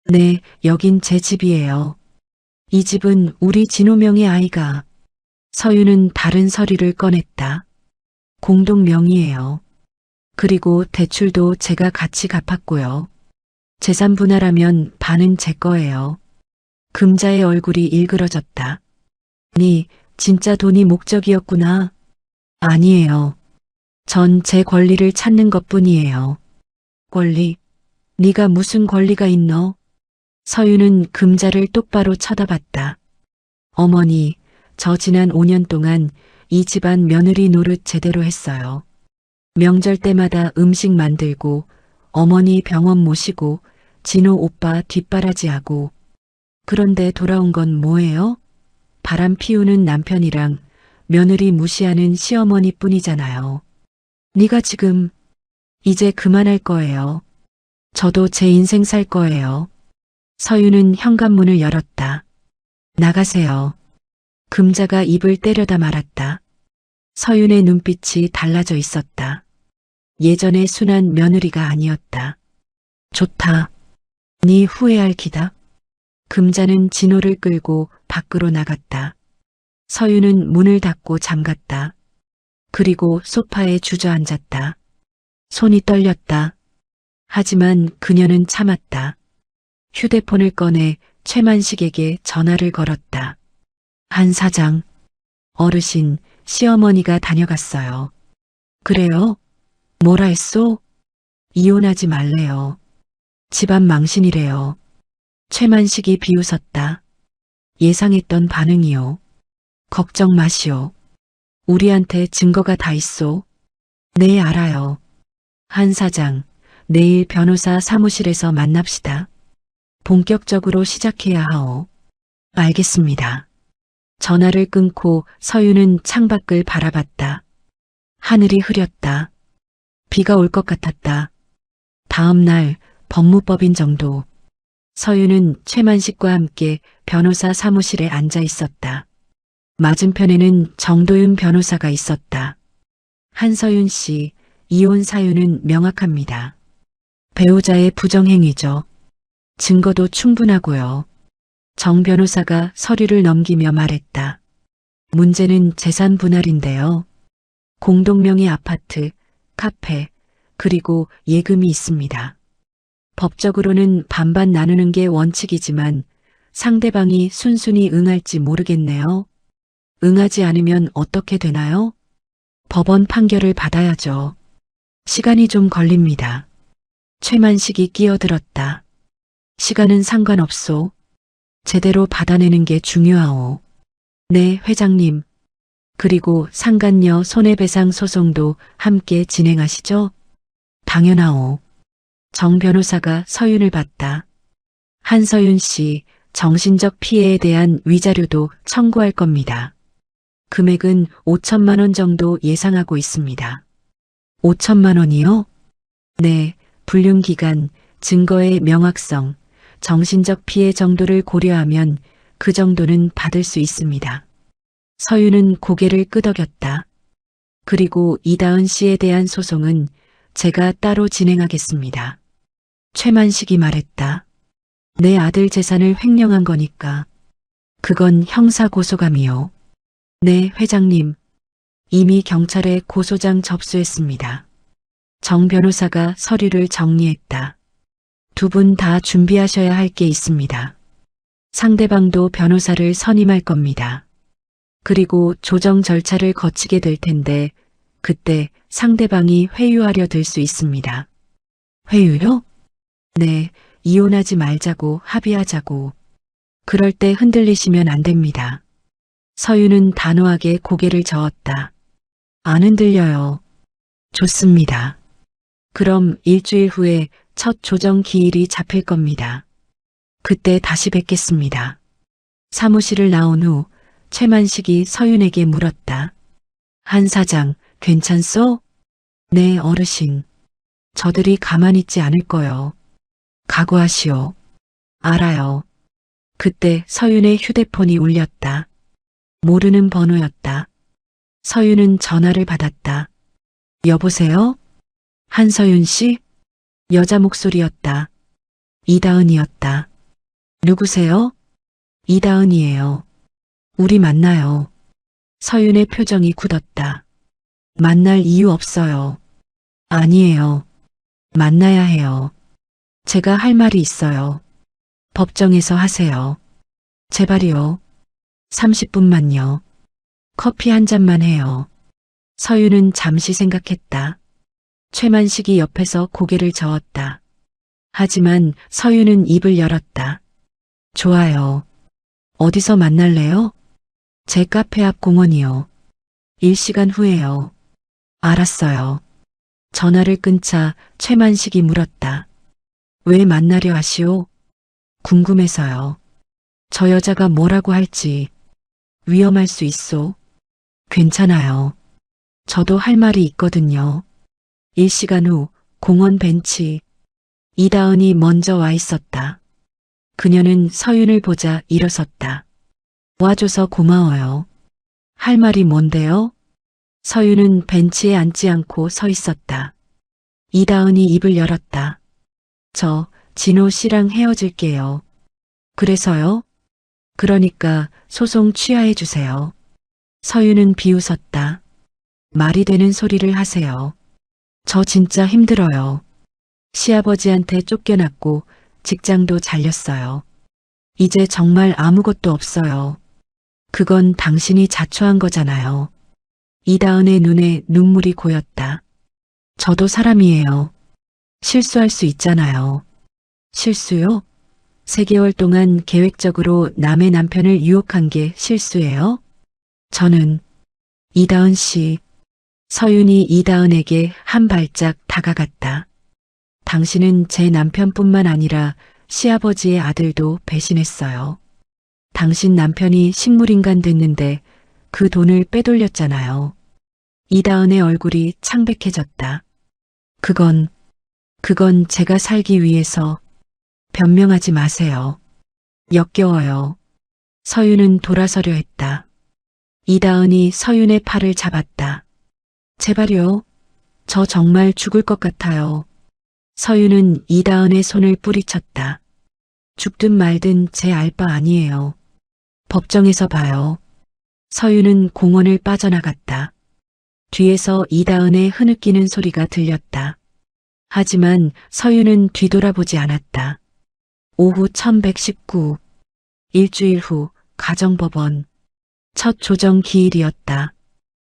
네, 여긴 제 집이에요. 이 집은 우리 진호명의 아이가. 서윤은 다른 서류를 꺼냈다. 공동 명의예요. 그리고 대출도 제가 같이 갚았고요. 재산 분할하면 반은 제 거예요. 금자의 얼굴이 일그러졌다. 네, 진짜 돈이 목적이었구나. 아니에요. 전 제 권리를 찾는 것뿐이에요. 권리? 네가 무슨 권리가 있노? 서윤은 금자를 똑바로 쳐다봤다. 어머니, 저 지난 5년 동안 이 집안 며느리 노릇 제대로 했어요. 명절 때마다 음식 만들고 어머니 병원 모시고 진호 오빠 뒷바라지하고. 그런데 돌아온 건 뭐예요? 바람 피우는 남편이랑 며느리 무시하는 시어머니 뿐이잖아요. 네가 지금 이제 그만할 거예요. 저도 제 인생 살 거예요. 서윤은 현관문을 열었다. 나가세요. 금자가 입을 때려다 말았다. 서윤의 눈빛이 달라져 있었다. 예전의 순한 며느리가 아니었다. 좋다. 네 후회할 기다. 금자는 진호를 끌고 밖으로 나갔다. 서윤은 문을 닫고 잠갔다. 그리고 소파에 주저앉았다. 손이 떨렸다. 하지만 그녀는 참았다. 휴대폰을 꺼내 최만식에게 전화를 걸었다. 한 사장, 어르신, 시어머니가 다녀갔어요. 그래요? 뭐라 했소? 이혼하지 말래요. 집안 망신이래요. 최만식이 비웃었다. 예상했던 반응이요. 걱정 마시오. 우리한테 증거가 다 있소. 네, 알아요. 한 사장, 내일 변호사 사무실에서 만납시다. 본격적으로 시작해야 하오. 알겠습니다. 전화를 끊고 서윤은 창밖을 바라봤다. 하늘이 흐렸다. 비가 올 것 같았다. 다음 날 법무법인 정도. 서윤은 최만식과 함께 변호사 사무실에 앉아 있었다. 맞은편에는 정도윤 변호사가 있었다. 한서윤 씨, 이혼 사유는 명확합니다. 배우자의 부정행위죠. 증거도 충분하고요. 정 변호사가 서류를 넘기며 말했다. 문제는 재산 분할인데요. 공동명의 아파트, 카페, 그리고 예금이 있습니다. 법적으로는 반반 나누는 게 원칙이지만 상대방이 순순히 응할지 모르겠네요. 응하지 않으면 어떻게 되나요? 법원 판결을 받아야죠. 시간이 좀 걸립니다. 최만식이 끼어들었다. 시간은 상관없소. 제대로 받아내는 게 중요하오. 네, 회장님. 그리고 상간녀 손해배상 소송도 함께 진행하시죠? 당연하오. 정 변호사가 서윤을 봤다. 한서윤 씨, 정신적 피해에 대한 위자료도 청구할 겁니다. 금액은 5천만 원 정도 예상하고 있습니다. 5천만 원이요? 네, 불륜기간, 증거의 명확성, 정신적 피해 정도를 고려하면 그 정도는 받을 수 있습니다. 서윤은 고개를 끄덕였다. 그리고 이다은 씨에 대한 소송은 제가 따로 진행하겠습니다. 최만식이 말했다. 내 아들 재산을 횡령한 거니까. 그건 형사고소감이요. 네, 회장님. 이미 경찰에 고소장 접수했습니다. 정 변호사가 서류를 정리했다. 두 분 다 준비하셔야 할 게 있습니다. 상대방도 변호사를 선임할 겁니다. 그리고 조정 절차를 거치게 될 텐데 그때 상대방이 회유하려 들 수 있습니다. 회유요? 네, 이혼하지 말자고 합의하자고. 그럴 때 흔들리시면 안 됩니다. 서윤은 단호하게 고개를 저었다. 안 흔들려요. 좋습니다. 그럼 일주일 후에 첫 조정 기일이 잡힐 겁니다. 그때 다시 뵙겠습니다. 사무실을 나온 후 최만식이 서윤에게 물었다. 한 사장, 괜찮소? 네, 어르신. 저들이 가만히 있지 않을 거요. 각오하시오. 알아요. 그때 서윤의 휴대폰이 울렸다. 모르는 번호였다. 서윤은 전화를 받았다. 여보세요? 한서윤 씨? 여자 목소리였다. 이다은이었다. 누구세요? 이다은이에요. 우리 만나요. 서윤의 표정이 굳었다. 만날 이유 없어요. 아니에요. 만나야 해요. 제가 할 말이 있어요. 법정에서 하세요. 제발이요. 30분만요. 커피 한 잔만 해요. 서윤은 잠시 생각했다. 최만식이 옆에서 고개를 저었다. 하지만 서윤은 입을 열었다. 좋아요. 어디서 만날래요? 제 카페 앞 공원이요. 1시간 후에요. 알았어요. 전화를 끊자 최만식이 물었다. 왜 만나려 하시오? 궁금해서요. 저 여자가 뭐라고 할지. 위험할 수 있소. 괜찮아요. 저도 할 말이 있거든요. 1시간 후 공원 벤치. 이다은이 먼저 와 있었다. 그녀는 서윤을 보자 일어섰다. 와줘서 고마워요. 할 말이 뭔데요? 서윤은 벤치에 앉지 않고 서 있었다. 이다은이 입을 열었다. 저 진호 씨랑 헤어질게요. 그래서요? 그러니까 소송 취하해 주세요. 서윤은 비웃었다. 말이 되는 소리를 하세요. 저 진짜 힘들어요. 시아버지한테 쫓겨났고 직장도 잘렸어요. 이제 정말 아무것도 없어요. 그건 당신이 자초한 거잖아요. 이다은의 눈에 눈물이 고였다. 저도 사람이에요. 실수할 수 있잖아요. 실수요? 3개월 동안 계획적으로 남의 남편을 유혹한 게 실수예요? 저는 이다은 씨. 서윤이 이다은에게 한 발짝 다가갔다. 당신은 제 남편뿐만 아니라 시아버지의 아들도 배신했어요. 당신 남편이 식물인간 됐는데 그 돈을 빼돌렸잖아요. 이다은의 얼굴이 창백해졌다. 그건 제가 살기 위해서. 변명하지 마세요. 역겨워요. 서윤은 돌아서려 했다. 이다은이 서윤의 팔을 잡았다. 제발요. 저 정말 죽을 것 같아요. 서윤은 이다은의 손을 뿌리쳤다. 죽든 말든 제 알 바 아니에요. 법정에서 봐요. 서윤은 공원을 빠져나갔다. 뒤에서 이다은의 흐느끼는 소리가 들렸다. 하지만 서윤은 뒤돌아보지 않았다. 오후 1119. 일주일 후 가정법원. 첫 조정 기일이었다.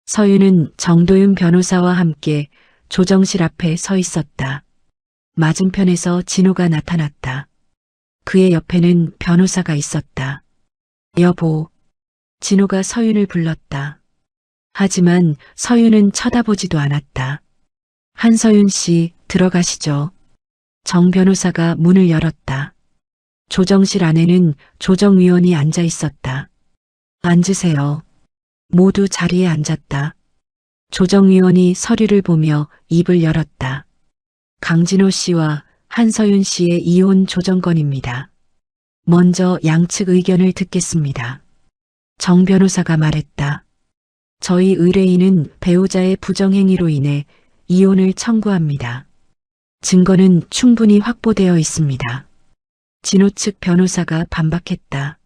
서윤은 정도윤 변호사와 함께 조정실 앞에 서 있었다. 맞은편에서 진호가 나타났다. 그의 옆에는 변호사가 있었다. 여보. 진호가 서윤을 불렀다. 하지만 서윤은 쳐다보지도 않았다. 한서윤 씨, 들어가시죠. 정 변호사가 문을 열었다. 조정실 안에는 조정위원이 앉아 있었다. 앉으세요. 모두 자리에 앉았다. 조정위원이 서류를 보며 입을 열었다. 강진호 씨와 한서윤 씨의 이혼 조정건입니다. 먼저 양측 의견을 듣겠습니다. 정 변호사가 말했다. 저희 의뢰인은 배우자의 부정행위로 인해 이혼을 청구합니다. 증거는 충분히 확보되어 있습니다. 진호 측 변호사가 반박했다.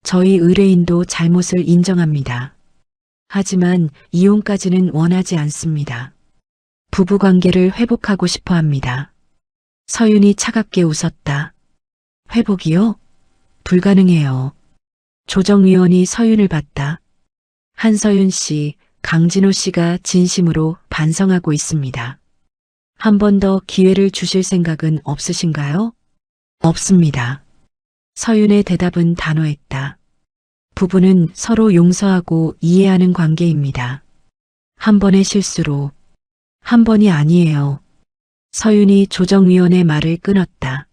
저희 의뢰인도 잘못을 인정합니다. 하지만 이혼까지는 원하지 않습니다. 부부관계를 회복하고 싶어 합니다. 서윤이 차갑게 웃었다. 회복이요? 불가능해요. 조정위원이 서윤을 봤다. 한서윤 씨, 강진호 씨가 진심으로 반성하고 있습니다. 한 번 더 기회를 주실 생각은 없으신가요? 없습니다. 서윤의 대답은 단호했다. 부부는 서로 용서하고 이해하는 관계입니다. 한 번의 실수로. 한 번이 아니에요. 서윤이 조정위원의 말을 끊었다.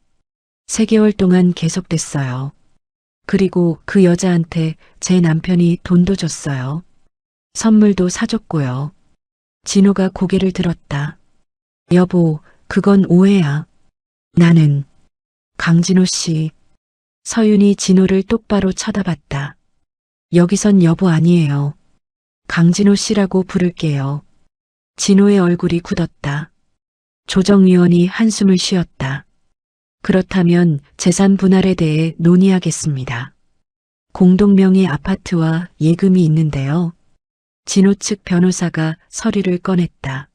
3개월 동안 계속됐어요. 그리고 그 여자한테 제 남편이 돈도 줬어요. 선물도 사줬고요. 진호가 고개를 들었다. 여보, 그건 오해야. 나는. 강진호 씨. 서윤이 진호를 똑바로 쳐다봤다. 여기선 여보 아니에요. 강진호 씨라고 부를게요. 진호의 얼굴이 굳었다. 조정위원이 한숨을 쉬었다. 그렇다면 재산 분할에 대해 논의하겠습니다. 공동명의 아파트와 예금이 있는데요. 진호 측 변호사가 서류를 꺼냈다.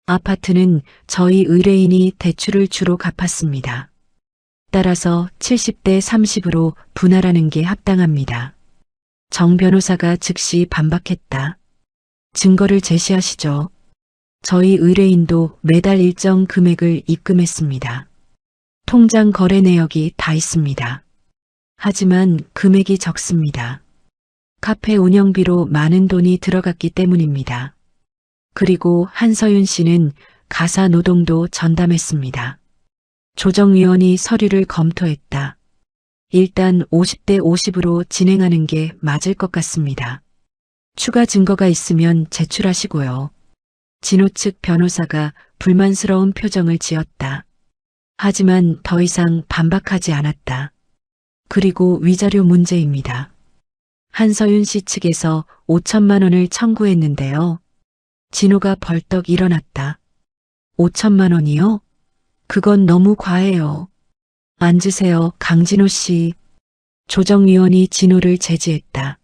아파트는 저희 의뢰인이 대출을 주로 갚았습니다. 따라서 70대 30으로 분할하는 게 합당합니다. 정 변호사가 즉시 반박했다. 증거를 제시하시죠. 저희 의뢰인도 매달 일정 금액을 입금했습니다. 통장 거래 내역이 다 있습니다. 하지만 금액이 적습니다. 카페 운영비로 많은 돈이 들어갔기 때문입니다. 그리고 한서윤 씨는 가사 노동도 전담했습니다. 조정위원이 서류를 검토했다. 일단 50대 50으로 진행하는 게 맞을 것 같습니다. 추가 증거가 있으면 제출하시고요. 진호 측 변호사가 불만스러운 표정을 지었다. 하지만 더 이상 반박하지 않았다. 그리고 위자료 문제입니다. 한서윤 씨 측에서 5천만 원을 청구했는데요. 진호가 벌떡 일어났다. 5천만 원이요? 그건 너무 과해요. 앉으세요, 강진호 씨. 조정위원이 진호를 제지했다.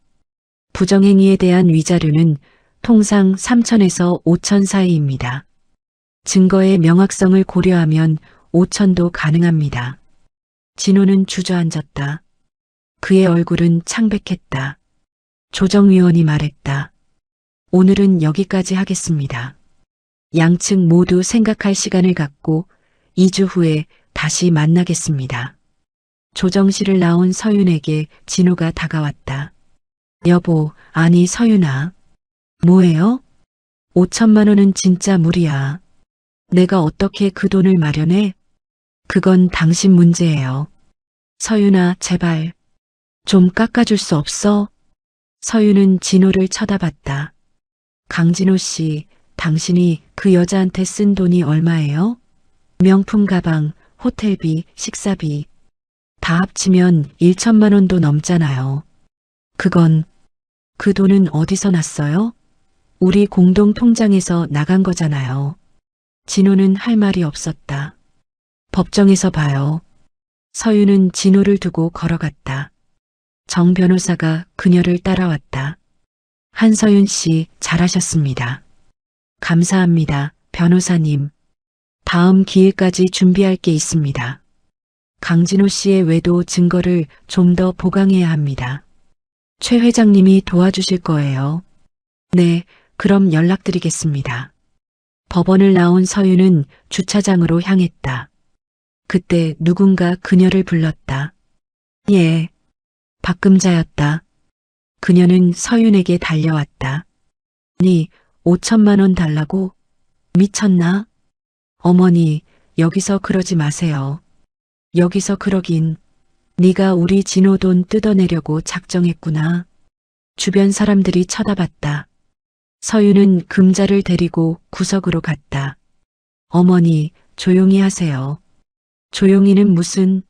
부정행위에 대한 위자료는 통상 3천에서 5천 사이입니다. 증거의 명확성을 고려하면 5천도 가능합니다. 진호는 주저앉았다. 그의 얼굴은 창백했다. 조정위원이 말했다. 오늘은 여기까지 하겠습니다. 양측 모두 생각할 시간을 갖고 2주 후에 다시 만나겠습니다. 조정실을 나온 서윤에게 진호가 다가왔다. 여보, 아니 서윤아. 뭐예요? 5천만 원은 진짜 무리야. 내가 어떻게 그 돈을 마련해? 그건 당신 문제예요. 서윤아, 제발. 좀 깎아줄 수 없어? 서윤은 진호를 쳐다봤다. 강진호 씨, 당신이 그 여자한테 쓴 돈이 얼마예요? 명품 가방, 호텔비, 식사비. 다 합치면 1천만 원도 넘잖아요. 그 돈은 어디서 났어요? 우리 공동 통장에서 나간 거잖아요. 진호는 할 말이 없었다. 법정에서 봐요. 서윤은 진호를 두고 걸어갔다. 정 변호사가 그녀를 따라왔다. 한서윤 씨, 잘하셨습니다. 감사합니다, 변호사님. 다음 기일까지 준비할 게 있습니다. 강진호 씨의 외도 증거를 좀 더 보강해야 합니다. 최 회장님이 도와주실 거예요. 네, 그럼 연락드리겠습니다. 법원을 나온 서유는 주차장으로 향했다. 그때 누군가 그녀를 불렀다. 예, 박금자였다. 그녀는 서윤에게 달려왔다. 니 5천만 원 달라고? 미쳤나? 어머니, 여기서 그러지 마세요. 여기서 그러긴. 네가 우리 진호 돈 뜯어내려고 작정했구나. 주변 사람들이 쳐다봤다. 서윤은 금자를 데리고 구석으로 갔다. 어머니, 조용히 하세요. 조용히는 무슨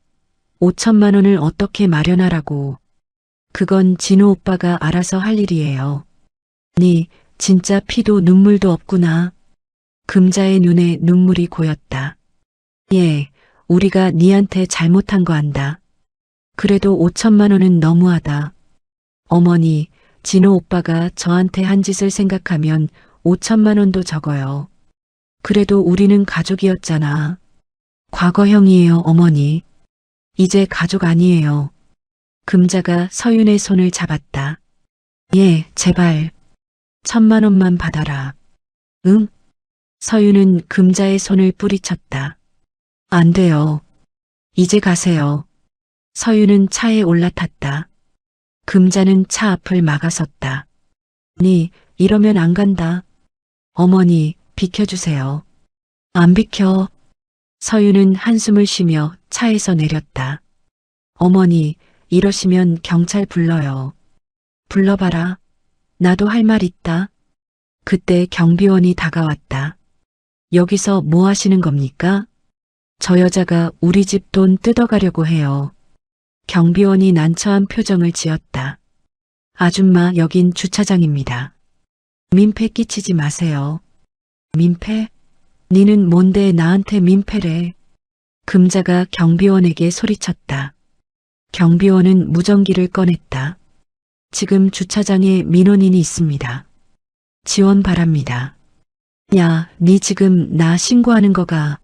5천만 원을 어떻게 마련하라고. 그건 진호 오빠가 알아서 할 일이에요. 네 진짜 피도 눈물도 없구나. 금자의 눈에 눈물이 고였다. 예, 우리가 니한테 잘못한 거 안다. 그래도 5천만 원은 너무하다. 어머니, 진호 오빠가 저한테 한 짓을 생각하면 5천만 원도 적어요. 그래도 우리는 가족이었잖아. 과거형이에요, 어머니. 이제 가족 아니에요. 금자가 서윤의 손을 잡았다. 예, 제발. 1,000만 원만 받아라. 응? 서윤은 금자의 손을 뿌리쳤다. 안 돼요. 이제 가세요. 서윤은 차에 올라탔다. 금자는 차 앞을 막아섰다. 니, 이러면 안 간다. 어머니, 비켜주세요. 안 비켜. 서윤은 한숨을 쉬며 차에서 내렸다. 어머니, 이러시면 경찰 불러요. 불러봐라. 나도 할 말 있다. 그때 경비원이 다가왔다. 여기서 뭐 하시는 겁니까? 저 여자가 우리 집 돈 뜯어가려고 해요. 경비원이 난처한 표정을 지었다. 아줌마, 여긴 주차장입니다. 민폐 끼치지 마세요. 민폐? 니는 뭔데 나한테 민폐래. 금자가 경비원에게 소리쳤다. 경비원은 무전기를 꺼냈다. 지금 주차장에 민원인이 있습니다. 지원 바랍니다. 야, 니 지금 나 신고하는 거가.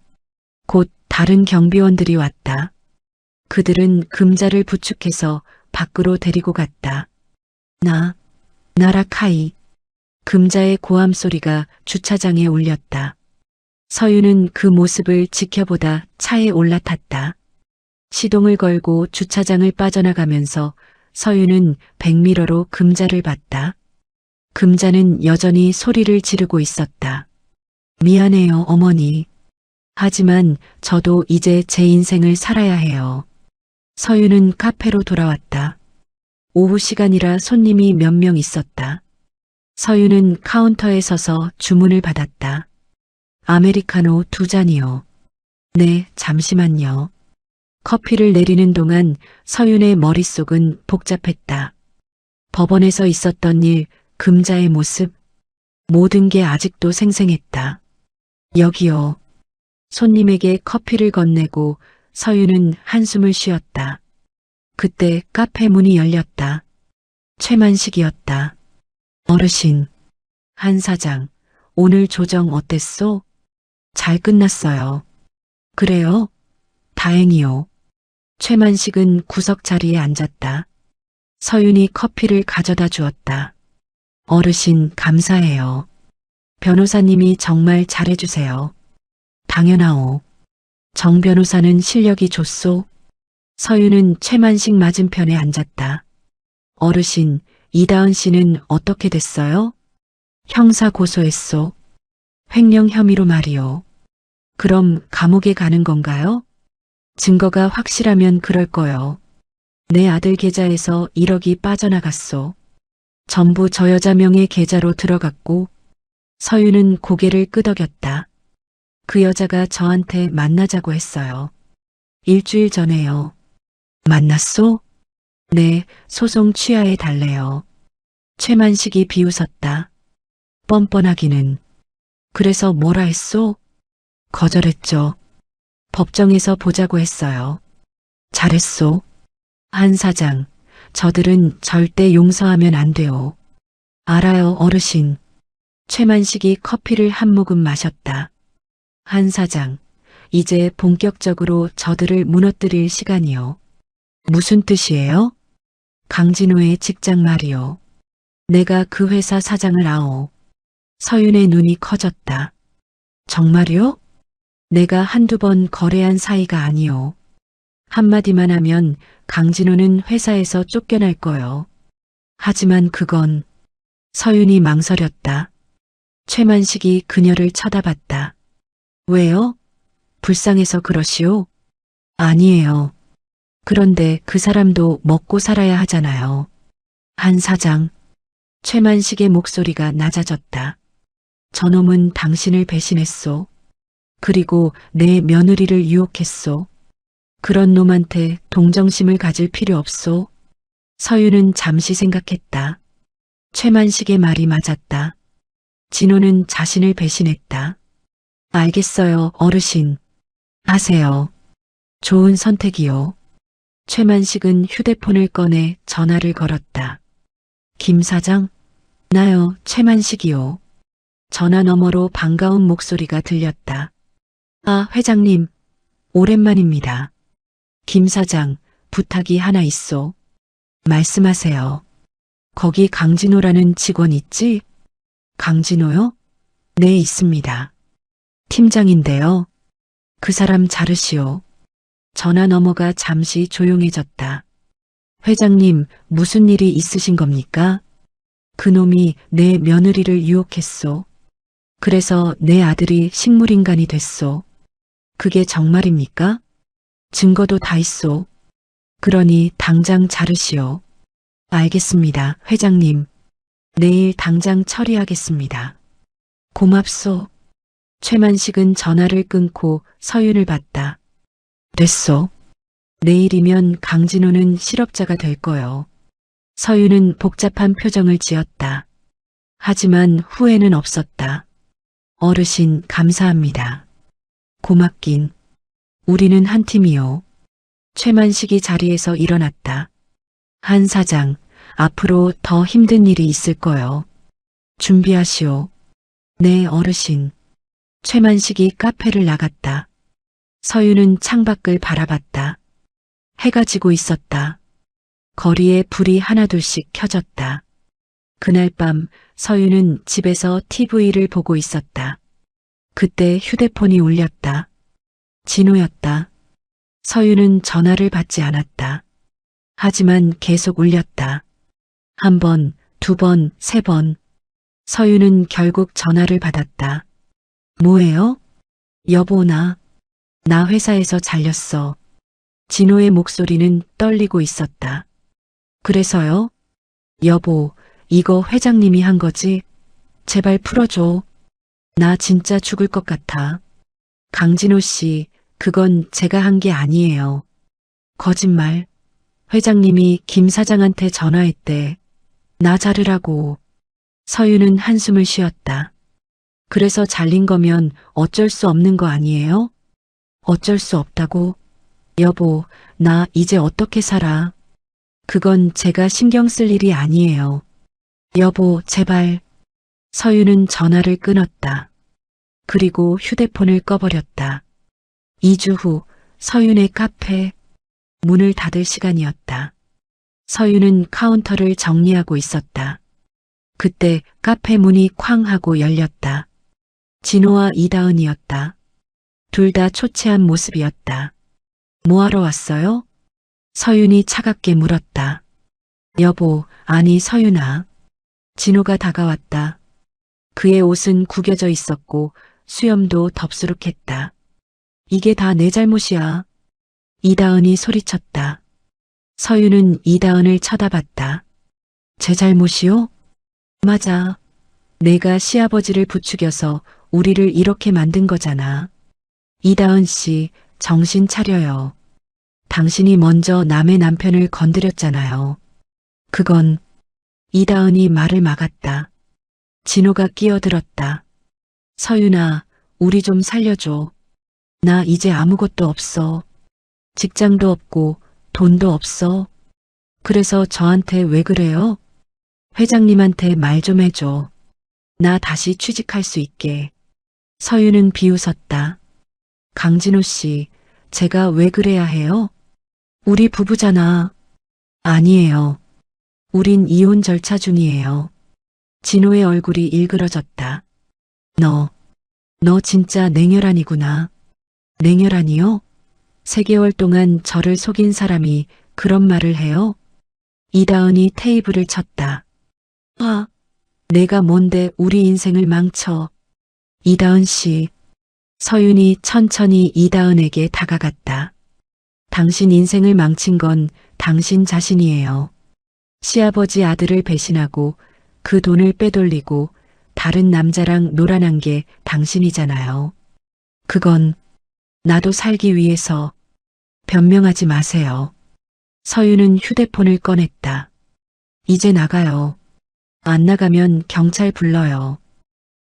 곧 다른 경비원들이 왔다. 그들은 금자를 부축해서 밖으로 데리고 갔다. 나라 카이. 금자의 고함 소리가 주차장에 울렸다. 서윤은 그 모습을 지켜보다 차에 올라탔다. 시동을 걸고 주차장을 빠져나가면서 서윤은 백미러로 금자를 봤다. 금자는 여전히 소리를 지르고 있었다. 미안해요, 어머니. 하지만 저도 이제 제 인생을 살아야 해요. 서윤은 카페로 돌아왔다. 오후 시간이라 손님이 몇 명 있었다. 서윤은 카운터에 서서 주문을 받았다. 아메리카노 2잔이요. 네, 잠시만요. 커피를 내리는 동안 서윤의 머릿속은 복잡했다. 법원에서 있었던 일, 금자의 모습, 모든 게 아직도 생생했다. 여기요. 손님에게 커피를 건네고 서윤은 한숨을 쉬었다. 그때 카페 문이 열렸다. 최만식이었다. 어르신, 한 사장, 오늘 조정 어땠소? 잘 끝났어요. 그래요? 다행이요. 최만식은 구석 자리에 앉았다. 서윤이 커피를 가져다 주었다. 어르신, 감사해요. 변호사님이 정말 잘해주세요. 당연하오. 정 변호사는 실력이 좋소. 서윤은 최만식 맞은편에 앉았다. 어르신, 이다은 씨는 어떻게 됐어요? 형사 고소했소. 횡령 혐의로 말이오. 그럼 감옥에 가는 건가요? 증거가 확실하면 그럴 거요. 내 아들 계좌에서 1억이 빠져나갔소. 전부 저 여자 명의 계좌로 들어갔고. 서윤은 고개를 끄덕였다. 그 여자가 저한테 만나자고 했어요. 일주일 전에요. 만났소? 네, 소송 취하해 달래요. 최만식이 비웃었다. 뻔뻔하기는. 그래서 뭐라 했소? 거절했죠. 법정에서 보자고 했어요. 잘했소. 한 사장, 저들은 절대 용서하면 안 돼요. 알아요, 어르신. 최만식이 커피를 한 모금 마셨다. 한 사장, 이제 본격적으로 저들을 무너뜨릴 시간이요. 무슨 뜻이에요? 강진호의 직장 말이요. 내가 그 회사 사장을 아오. 서윤의 눈이 커졌다. 정말요? 내가 한두 번 거래한 사이가 아니요. 한마디만 하면 강진호는 회사에서 쫓겨날 거요. 하지만 그건 서윤이 망설였다. 최만식이 그녀를 쳐다봤다. 왜요? 불쌍해서 그러시오? 아니에요. 그런데 그 사람도 먹고 살아야 하잖아요. 한 사장. 최만식의 목소리가 낮아졌다. 저놈은 당신을 배신했소. 그리고 내 며느리를 유혹했소. 그런 놈한테 동정심을 가질 필요 없소. 서윤은 잠시 생각했다. 최만식의 말이 맞았다. 진호는 자신을 배신했다. 알겠어요, 어르신. 하세요. 좋은 선택이요. 최만식은 휴대폰을 꺼내 전화를 걸었다. 김 사장? 나요, 최만식이요. 전화 너머로 반가운 목소리가 들렸다. 아, 회장님. 오랜만입니다. 김 사장, 부탁이 하나 있소. 말씀하세요. 거기 강진호라는 직원 있지? 강진호요? 네, 있습니다. 팀장인데요. 그 사람 자르시오. 전화 너머가 잠시 조용해졌다. 회장님, 무슨 일이 있으신 겁니까? 그놈이 내 며느리를 유혹했소. 그래서 내 아들이 식물인간이 됐소. 그게 정말입니까? 증거도 다 있소. 그러니 당장 자르시오. 알겠습니다, 회장님. 내일 당장 처리하겠습니다. 고맙소. 최만식은 전화를 끊고 서윤을 봤다. 됐소. 내일이면 강진호는 실업자가 될 거요. 서윤은 복잡한 표정을 지었다. 하지만 후회는 없었다. 어르신, 감사합니다. 고맙긴. 우리는 한 팀이요. 최만식이 자리에서 일어났다. 한 사장, 앞으로 더 힘든 일이 있을 거요. 준비하시오. 네, 어르신. 최만식이 카페를 나갔다. 서윤은 창밖을 바라봤다. 해가 지고 있었다. 거리에 불이 하나둘씩 켜졌다. 그날 밤 서윤은 집에서 TV를 보고 있었다. 그때 휴대폰이 울렸다. 진호였다. 서윤은 전화를 받지 않았다. 하지만 계속 울렸다. 한 번, 두 번, 세 번. 서윤은 결국 전화를 받았다. 뭐예요? 여보, 나 회사에서 잘렸어. 진호의 목소리는 떨리고 있었다. 그래서요? 여보, 이거 회장님이 한 거지? 제발 풀어줘. 나 진짜 죽을 것 같아. 강진호 씨, 그건 제가 한 게 아니에요. 거짓말. 회장님이 김 사장한테 전화했대. 나 자르라고. 서윤은 한숨을 쉬었다. 그래서 잘린 거면 어쩔 수 없는 거 아니에요? 어쩔 수 없다고? 여보, 나 이제 어떻게 살아? 그건 제가 신경 쓸 일이 아니에요. 여보, 제발. 서윤은 전화를 끊었다. 그리고 휴대폰을 꺼버렸다. 2주 후 서윤의 카페 문을 닫을 시간이었다. 서윤은 카운터를 정리하고 있었다. 그때 카페 문이 쾅 하고 열렸다. 진호와 이다은이었다. 둘 다 초췌한 모습이었다. 뭐하러 왔어요? 서윤이 차갑게 물었다. 여보, 아니 서윤아. 진호가 다가왔다. 그의 옷은 구겨져 있었고 수염도 덥수룩했다. 이게 다 내 잘못이야. 이다은이 소리쳤다. 서윤은 이다은을 쳐다봤다. 제 잘못이요? 맞아. 내가 시아버지를 부추겨서 우리를 이렇게 만든 거잖아. 이다은 씨, 정신 차려요. 당신이 먼저 남의 남편을 건드렸잖아요. 그건 이다은이 말을 막았다. 진호가 끼어들었다. 서윤아, 우리 좀 살려줘. 나 이제 아무것도 없어. 직장도 없고 돈도 없어. 그래서 저한테 왜 그래요? 회장님한테 말 좀 해줘. 나 다시 취직할 수 있게. 서윤은 비웃었다. 강진호 씨, 제가 왜 그래야 해요? 우리 부부잖아. 아니에요. 우린 이혼 절차 중이에요. 진호의 얼굴이 일그러졌다. 너 진짜 냉혈한이구나. 냉혈한이요? 3개월 동안 저를 속인 사람이 그런 말을 해요? 이다은이 테이블을 쳤다. 아, 내가 뭔데 우리 인생을 망쳐. 이다은 씨. 서윤이 천천히 이다은에게 다가갔다. 당신 인생을 망친 건 당신 자신이에요. 시아버지 아들을 배신하고 그 돈을 빼돌리고 다른 남자랑 놀아난 게 당신이잖아요. 그건 나도 살기 위해서. 변명하지 마세요. 서윤은 휴대폰을 꺼냈다. 이제 나가요. 안 나가면 경찰 불러요.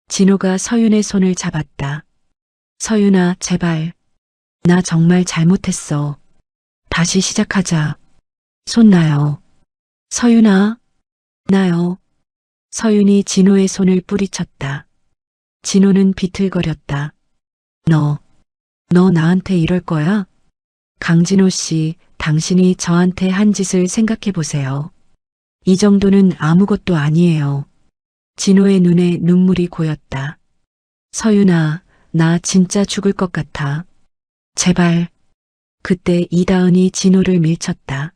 진호가 서윤의 손을 잡았다. 서윤아, 제발. 나 정말 잘못했어. 다시 시작하자. 손 놔요. 서윤아, 나요. 서윤이 진호의 손을 뿌리쳤다. 진호는 비틀거렸다. 너 나한테 이럴 거야? 강진호 씨, 당신이 저한테 한 짓을 생각해 보세요. 이 정도는 아무것도 아니에요. 진호의 눈에 눈물이 고였다. 서윤아, 나 진짜 죽을 것 같아. 제발. 그때 이다은이 진호를 밀쳤다.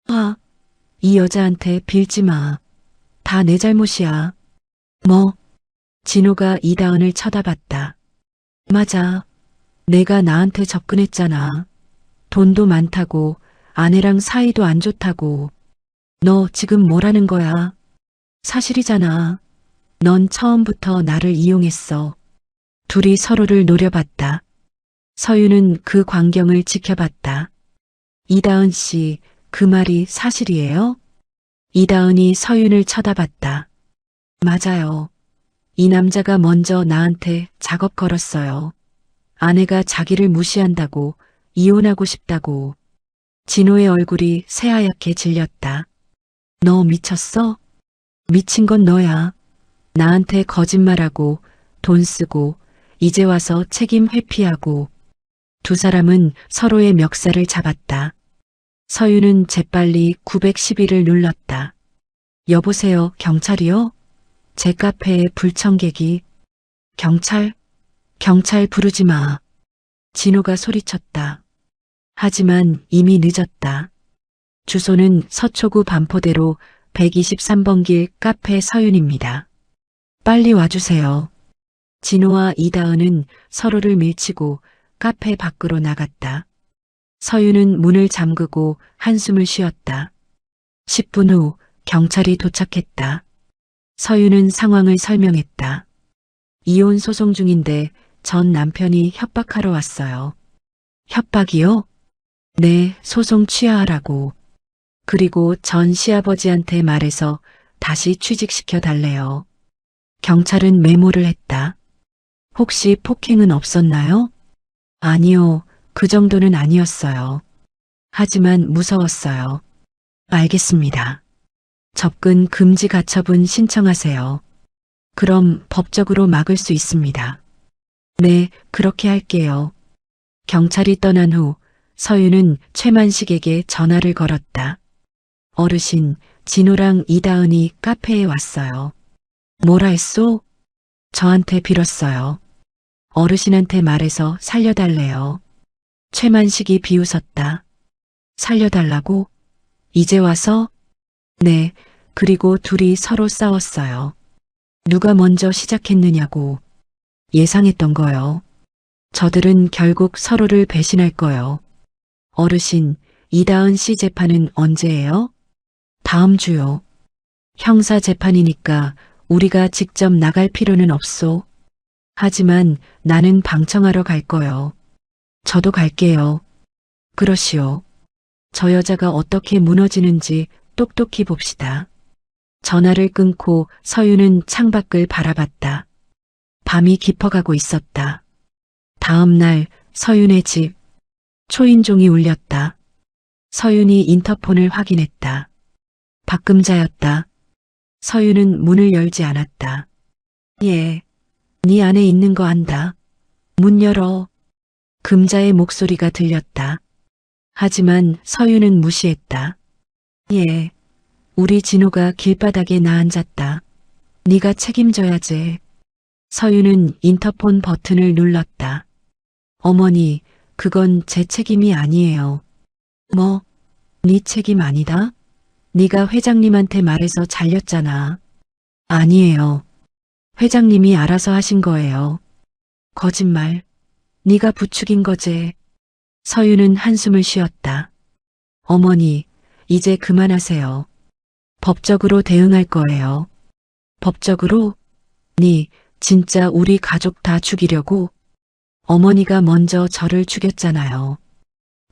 아, 이 여자한테 빌지 마. 다 내 잘못이야. 뭐? 진호가 이다은을 쳐다봤다. 맞아. 내가 나한테 접근했잖아. 돈도 많다고, 아내랑 사이도 안 좋다고. 너 지금 뭐라는 거야? 사실이잖아. 넌 처음부터 나를 이용했어. 둘이 서로를 노려봤다. 서윤은 그 광경을 지켜봤다. 이다은 씨, 그 말이 사실이에요? 이다은이 서윤을 쳐다봤다. 맞아요. 이 남자가 먼저 나한테 작업 걸었어요. 아내가 자기를 무시한다고, 이혼하고 싶다고. 진호의 얼굴이 새하얗게 질렸다. 너 미쳤어? 미친 건 너야. 나한테 거짓말하고 돈 쓰고 이제 와서 책임 회피하고. 두 사람은 서로의 멱살을 잡았다. 서윤은 재빨리 911을 눌렀다. 여보세요, 경찰이요? 제 카페에 불청객이. 경찰 부르지 마. 진호가 소리쳤다. 하지만 이미 늦었다. 주소는 서초구 반포대로 123번 길 카페 서윤입니다. 빨리 와주세요. 진호와 이다은은 서로를 밀치고 카페 밖으로 나갔다. 서윤은 문을 잠그고 한숨을 쉬었다. 10분 후 경찰이 도착했다. 서윤은 상황을 설명했다. 이혼 소송 중인데 전 남편이 협박하러 왔어요. 협박이요? 네, 소송 취하하라고. 그리고 전 시아버지한테 말해서 다시 취직시켜 달래요. 경찰은 메모를 했다. 혹시 폭행은 없었나요? 아니요, 그 정도는 아니었어요. 하지만 무서웠어요. 알겠습니다. 접근 금지 가처분 신청하세요. 그럼 법적으로 막을 수 있습니다. 네, 그렇게 할게요. 경찰이 떠난 후 서윤은 최만식에게 전화를 걸었다. 어르신, 진호랑 이다은이 카페에 왔어요. 뭐라 했소? 저한테 빌었어요. 어르신한테 말해서 살려달래요. 최만식이 비웃었다. 살려달라고? 이제 와서? 네, 그리고 둘이 서로 싸웠어요. 누가 먼저 시작했느냐고. 예상했던 거요. 저들은 결국 서로를 배신할 거요. 어르신, 이다은 씨 재판은 언제예요? 다음 주요. 형사 재판이니까 우리가 직접 나갈 필요는 없소. 하지만 나는 방청하러 갈 거요. 저도 갈게요. 그러시오. 저 여자가 어떻게 무너지는지 똑똑히 봅시다. 전화를 끊고 서윤은 창밖을 바라봤다. 밤이 깊어가고 있었다. 다음 날 서윤의 집. 초인종이 울렸다. 서윤이 인터폰을 확인했다. 박금자였다. 서윤은 문을 열지 않았다. 예. 네 안에 있는 거 안다. 문 열어. 금자의 목소리가 들렸다. 하지만 서윤은 무시했다. 예. 우리 진호가 길바닥에 나앉았다. 네가 책임져야지. 서윤은 인터폰 버튼을 눌렀다. 어머니, 그건 제 책임이 아니에요. 뭐? 네 책임 아니다? 네가 회장님한테 말해서 잘렸잖아. 아니에요. 회장님이 알아서 하신 거예요. 거짓말. 네가 부추긴 거지. 서윤은 한숨을 쉬었다. 어머니, 이제 그만하세요. 법적으로 대응할 거예요. 법적으로? 네, 진짜 우리 가족 다 죽이려고? 어머니가 먼저 저를 죽였잖아요.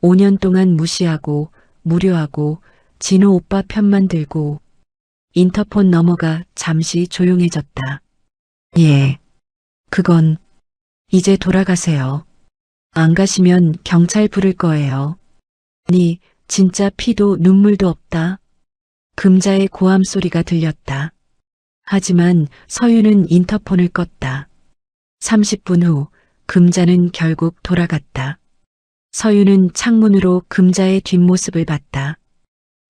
5년 동안 무시하고 무료하고 진호 오빠 편만 들고. 인터폰 너머가 잠시 조용해졌다. 예. 그건 이제 돌아가세요. 안 가시면 경찰 부를 거예요. 네 진짜 피도 눈물도 없다. 금자의 고함 소리가 들렸다. 하지만 서윤은 인터폰을 껐다. 30분 후 금자는 결국 돌아갔다. 서윤은 창문으로 금자의 뒷모습을 봤다.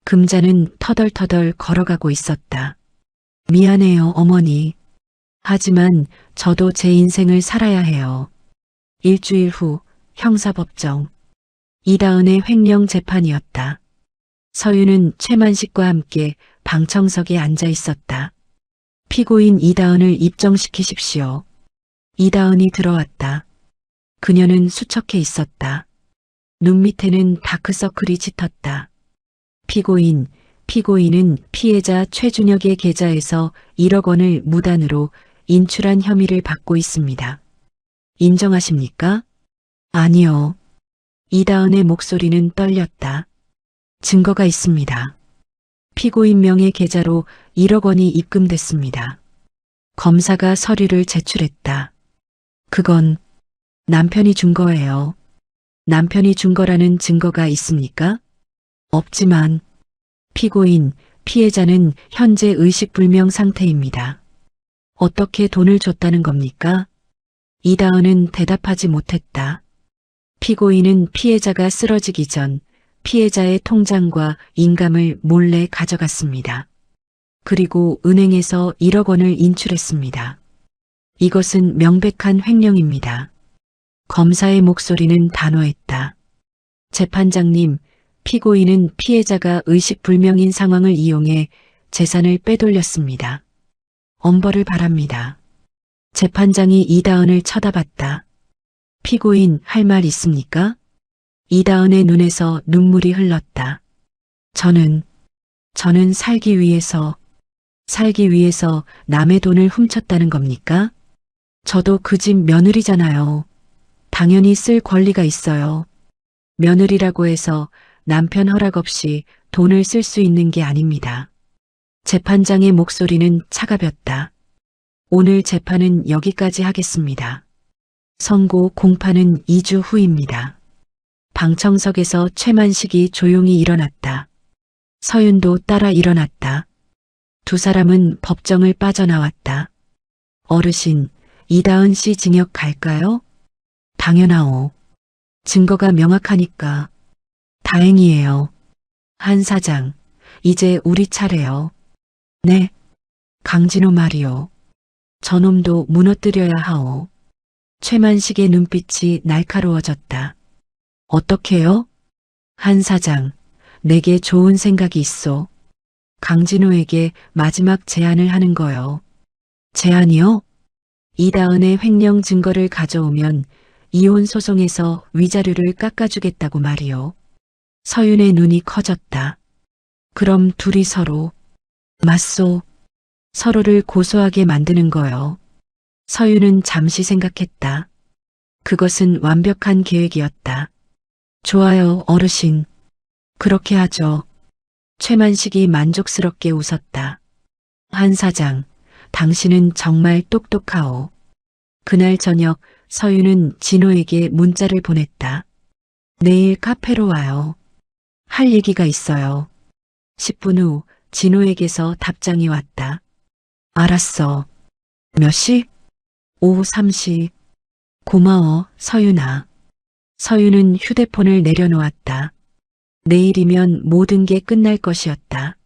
금자는 터덜터덜 걸어가고 있었다. 미안해요, 어머니. 하지만 저도 제 인생을 살아야 해요. 일주일 후 형사법정. 이다은의 횡령 재판이었다. 서윤은 최만식과 함께 방청석에 앉아 있었다. 피고인 이다은을 입정시키십시오. 이다은이 들어왔다. 그녀는 수척해 있었다. 눈 밑에는 다크서클이 짙었다. 피고인은 피해자 최준혁의 계좌에서 1억 원을 무단으로 인출한 혐의를 받고 있습니다. 인정하십니까? 아니요. 이다은의 목소리는 떨렸다. 증거가 있습니다. 피고인 명의 계좌로 1억 원이 입금됐습니다. 검사가 서류를 제출했다. 그건 남편이 준 거예요. 남편이 준 거라는 증거가 있습니까? 없지만 피해자는 현재 의식불명 상태입니다. 어떻게 돈을 줬다는 겁니까? 이다은은 대답하지 못했다. 피고인은 피해자가 쓰러지기 전 피해자의 통장과 인감을 몰래 가져갔습니다. 그리고 은행에서 1억 원을 인출했습니다. 이것은 명백한 횡령입니다. 검사의 목소리는 단호했다. 재판장님, 피고인은 피해자가 의식불명인 상황을 이용해 재산을 빼돌렸습니다. 엄벌을 바랍니다. 재판장이 이다은을 쳐다봤다. 피고인 할 말 있습니까? 이다은의 눈에서 눈물이 흘렀다. 저는 살기 위해서 남의 돈을 훔쳤다는 겁니까? 저도 그 집 며느리잖아요. 당연히 쓸 권리가 있어요. 며느리라고 해서 남편 허락 없이 돈을 쓸 수 있는 게 아닙니다. 재판장의 목소리는 차가웠다. 오늘 재판은 여기까지 하겠습니다. 선고 공판은 2주 후입니다. 방청석에서 최만식이 조용히 일어났다. 서윤도 따라 일어났다. 두 사람은 법정을 빠져나왔다. 어르신, 이다은 씨 징역 갈까요? 당연하오. 증거가 명확하니까. 다행이에요. 한 사장, 이제 우리 차례요. 네. 강진호 말이요. 저놈도 무너뜨려야 하오. 최만식의 눈빛이 날카로워졌다. 어떻게요? 한 사장, 내게 좋은 생각이 있어. 강진호에게 마지막 제안을 하는 거요. 제안이요? 이다은의 횡령 증거를 가져오면 이혼 소송에서 위자료를 깎아주겠다고 말이요. 서윤의 눈이 커졌다. 그럼 둘이 서로 맞소. 서로를 고소하게 만드는 거요. 서윤은 잠시 생각했다. 그것은 완벽한 계획이었다. 좋아요, 어르신. 그렇게 하죠. 최만식이 만족스럽게 웃었다. 한 사장, 당신은 정말 똑똑하오. 그날 저녁 서윤은 진호에게 문자를 보냈다. 내일 카페로 와요. 할 얘기가 있어요. 10분 후 진호에게서 답장이 왔다. 알았어. 몇 시? 오후 3시. 고마워, 서윤아. 서윤은 휴대폰을 내려놓았다. 내일이면 모든 게 끝날 것이었다.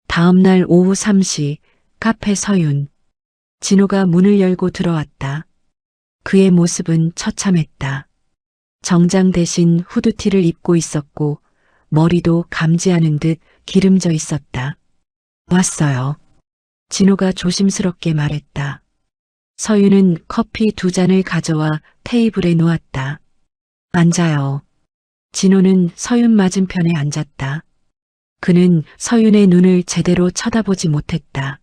다음 날 오후 3시, 카페 서윤. 진호가 문을 열고 들어왔다. 그의 모습은 처참했다. 정장 대신 후드티를 입고 있었고 머리도 감지하는 듯 기름져 있었다. 왔어요. 진호가 조심스럽게 말했다. 서윤은 커피 2잔을 가져와 테이블에 놓았다. 앉아요. 진호는 서윤 맞은편에 앉았다. 그는 서윤의 눈을 제대로 쳐다보지 못했다.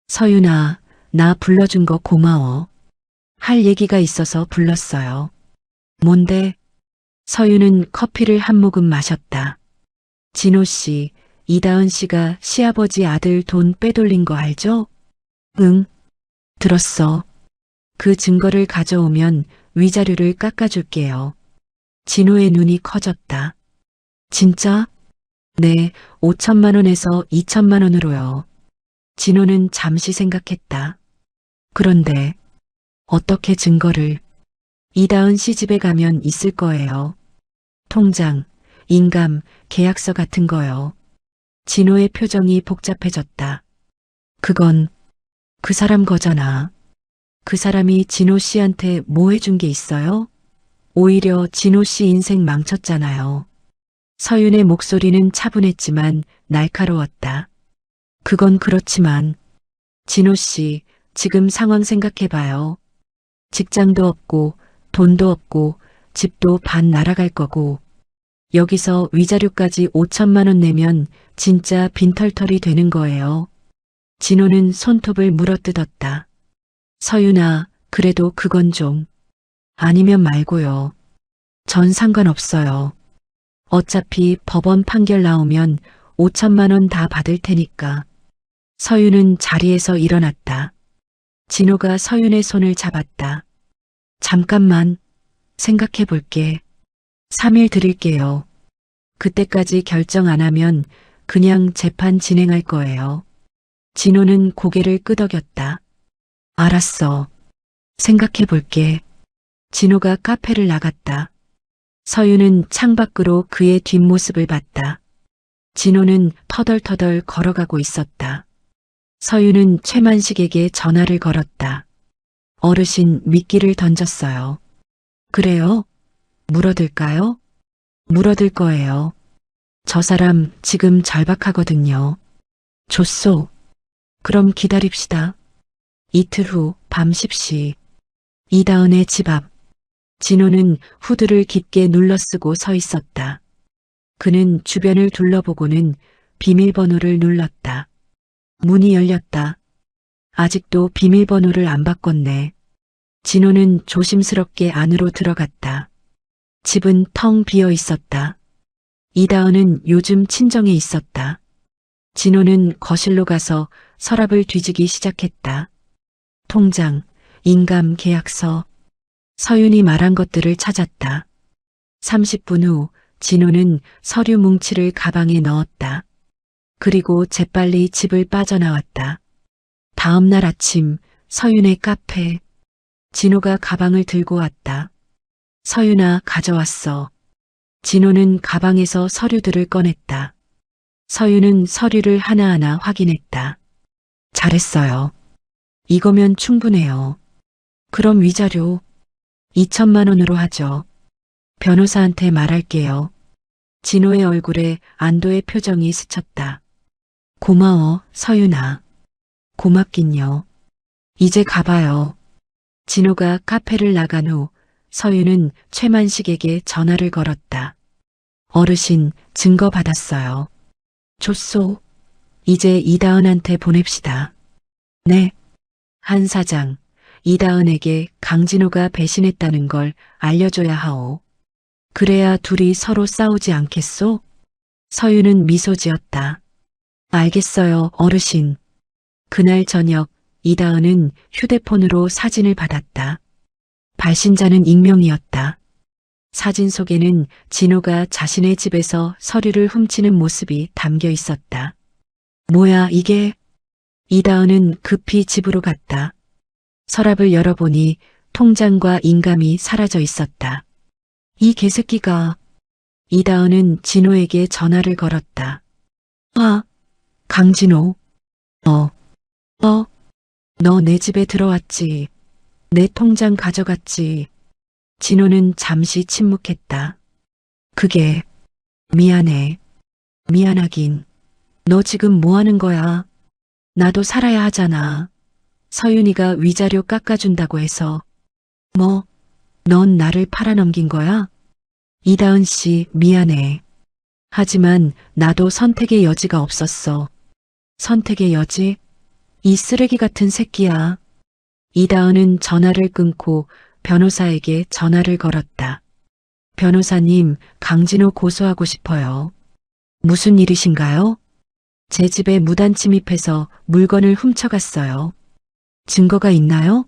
서윤아, 나 불러준 거 고마워. 할 얘기가 있어서 불렀어요. 뭔데? 서윤은 커피를 한 모금 마셨다. 진호 씨, 이다은 씨가 시아버지 아들 돈 빼돌린 거 알죠? 응, 들었어. 그 증거를 가져오면 위자료를 깎아줄게요. 진호의 눈이 커졌다. 진짜? 네, 5천만 원에서 2천만 원으로요. 진호는 잠시 생각했다. 그런데 어떻게 증거를? 이다은 씨 집에 가면 있을 거예요. 통장, 인감, 계약서 같은 거요. 진호의 표정이 복잡해졌다. 그건 그 사람 거잖아. 그 사람이 진호 씨한테 뭐 해준 게 있어요? 오히려 진호 씨 인생 망쳤잖아요. 서윤의 목소리는 차분했지만 날카로웠다. 그건 그렇지만 진호 씨, 지금 상황 생각해봐요. 직장도 없고 돈도 없고 집도 반 날아갈 거고 여기서 위자료까지 5천만 원 내면 진짜 빈털털이 되는 거예요. 진호는 손톱을 물어뜯었다. 서윤아, 그래도 그건 좀. 아니면 말고요. 전 상관없어요. 어차피 법원 판결 나오면 5천만 원 다 받을 테니까. 서윤은 자리에서 일어났다. 진호가 서윤의 손을 잡았다. 잠깐만, 생각해 볼게. 3일 드릴게요. 그때까지 결정 안 하면 그냥 재판 진행할 거예요. 진호는 고개를 끄덕였다. 알았어. 생각해 볼게. 진호가 카페를 나갔다. 서윤은 창밖으로 그의 뒷모습을 봤다. 진호는 터덜터덜 걸어가고 있었다. 서윤은 최만식에게 전화를 걸었다. 어르신 미끼를 던졌어요. 그래요? 물어들까요? 물어들 거예요. 저 사람 지금 절박하거든요. 좋소. 그럼 기다립시다. 이틀 후 밤 10시. 이다은의 집 앞. 진호는 후드를 깊게 눌러쓰고 서 있었다. 그는 주변을 둘러보고는 비밀번호를 눌렀다. 문이 열렸다. 아직도 비밀번호를 안 바꿨네. 진호는 조심스럽게 안으로 들어갔다. 집은 텅 비어 있었다. 이다은은 요즘 친정에 있었다. 진호는 거실로 가서 서랍을 뒤지기 시작했다. 통장, 인감 계약서, 서윤이 말한 것들을 찾았다. 30분 후 진호는 서류 뭉치를 가방에 넣었다. 그리고 재빨리 집을 빠져나왔다. 다음 날 아침 서윤의 카페. 진호가 가방을 들고 왔다. 서윤아, 가져왔어. 진호는 가방에서 서류들을 꺼냈다. 서윤은 서류를 하나하나 확인했다. 잘했어요. 이거면 충분해요. 그럼 위자료 2천만 원으로 하죠. 변호사한테 말할게요. 진호의 얼굴에 안도의 표정이 스쳤다. 고마워, 서윤아. 고맙긴요. 이제 가봐요. 진호가 카페를 나간 후 서윤은 최만식에게 전화를 걸었다. 어르신, 증거 받았어요. 좋소. 이제 이다은한테 보냅시다. 네. 한 사장, 이다은에게 강진호가 배신했다는 걸 알려줘야 하오. 그래야 둘이 서로 싸우지 않겠소? 서윤은 미소 지었다. 알겠어요, 어르신. 그날 저녁 이다은은 휴대폰으로 사진을 받았다. 발신자는 익명이었다. 사진 속에는 진호가 자신의 집에서 서류를 훔치는 모습이 담겨 있었다. 뭐야, 이게? 이다은은 급히 집으로 갔다. 서랍을 열어보니 통장과 인감이 사라져 있었다. 이 개새끼가. 이다은은 진호에게 전화를 걸었다. 강진호. 너 내 집에 들어왔지. 내 통장 가져갔지. 진호는 잠시 침묵했다. 그게, 미안해. 미안하긴. 너 지금 뭐 하는 거야? 나도 살아야 하잖아. 서윤이가 위자료 깎아준다고 해서. 넌 나를 팔아넘긴 거야? 이다은 씨, 미안해. 하지만 나도 선택의 여지가 없었어. 선택의 여지? 이 쓰레기 같은 새끼야. 이다은은 전화를 끊고 변호사에게 전화를 걸었다. 변호사님, 강진호 고소하고 싶어요. 무슨 일이신가요? 제 집에 무단 침입해서 물건을 훔쳐갔어요. 증거가 있나요?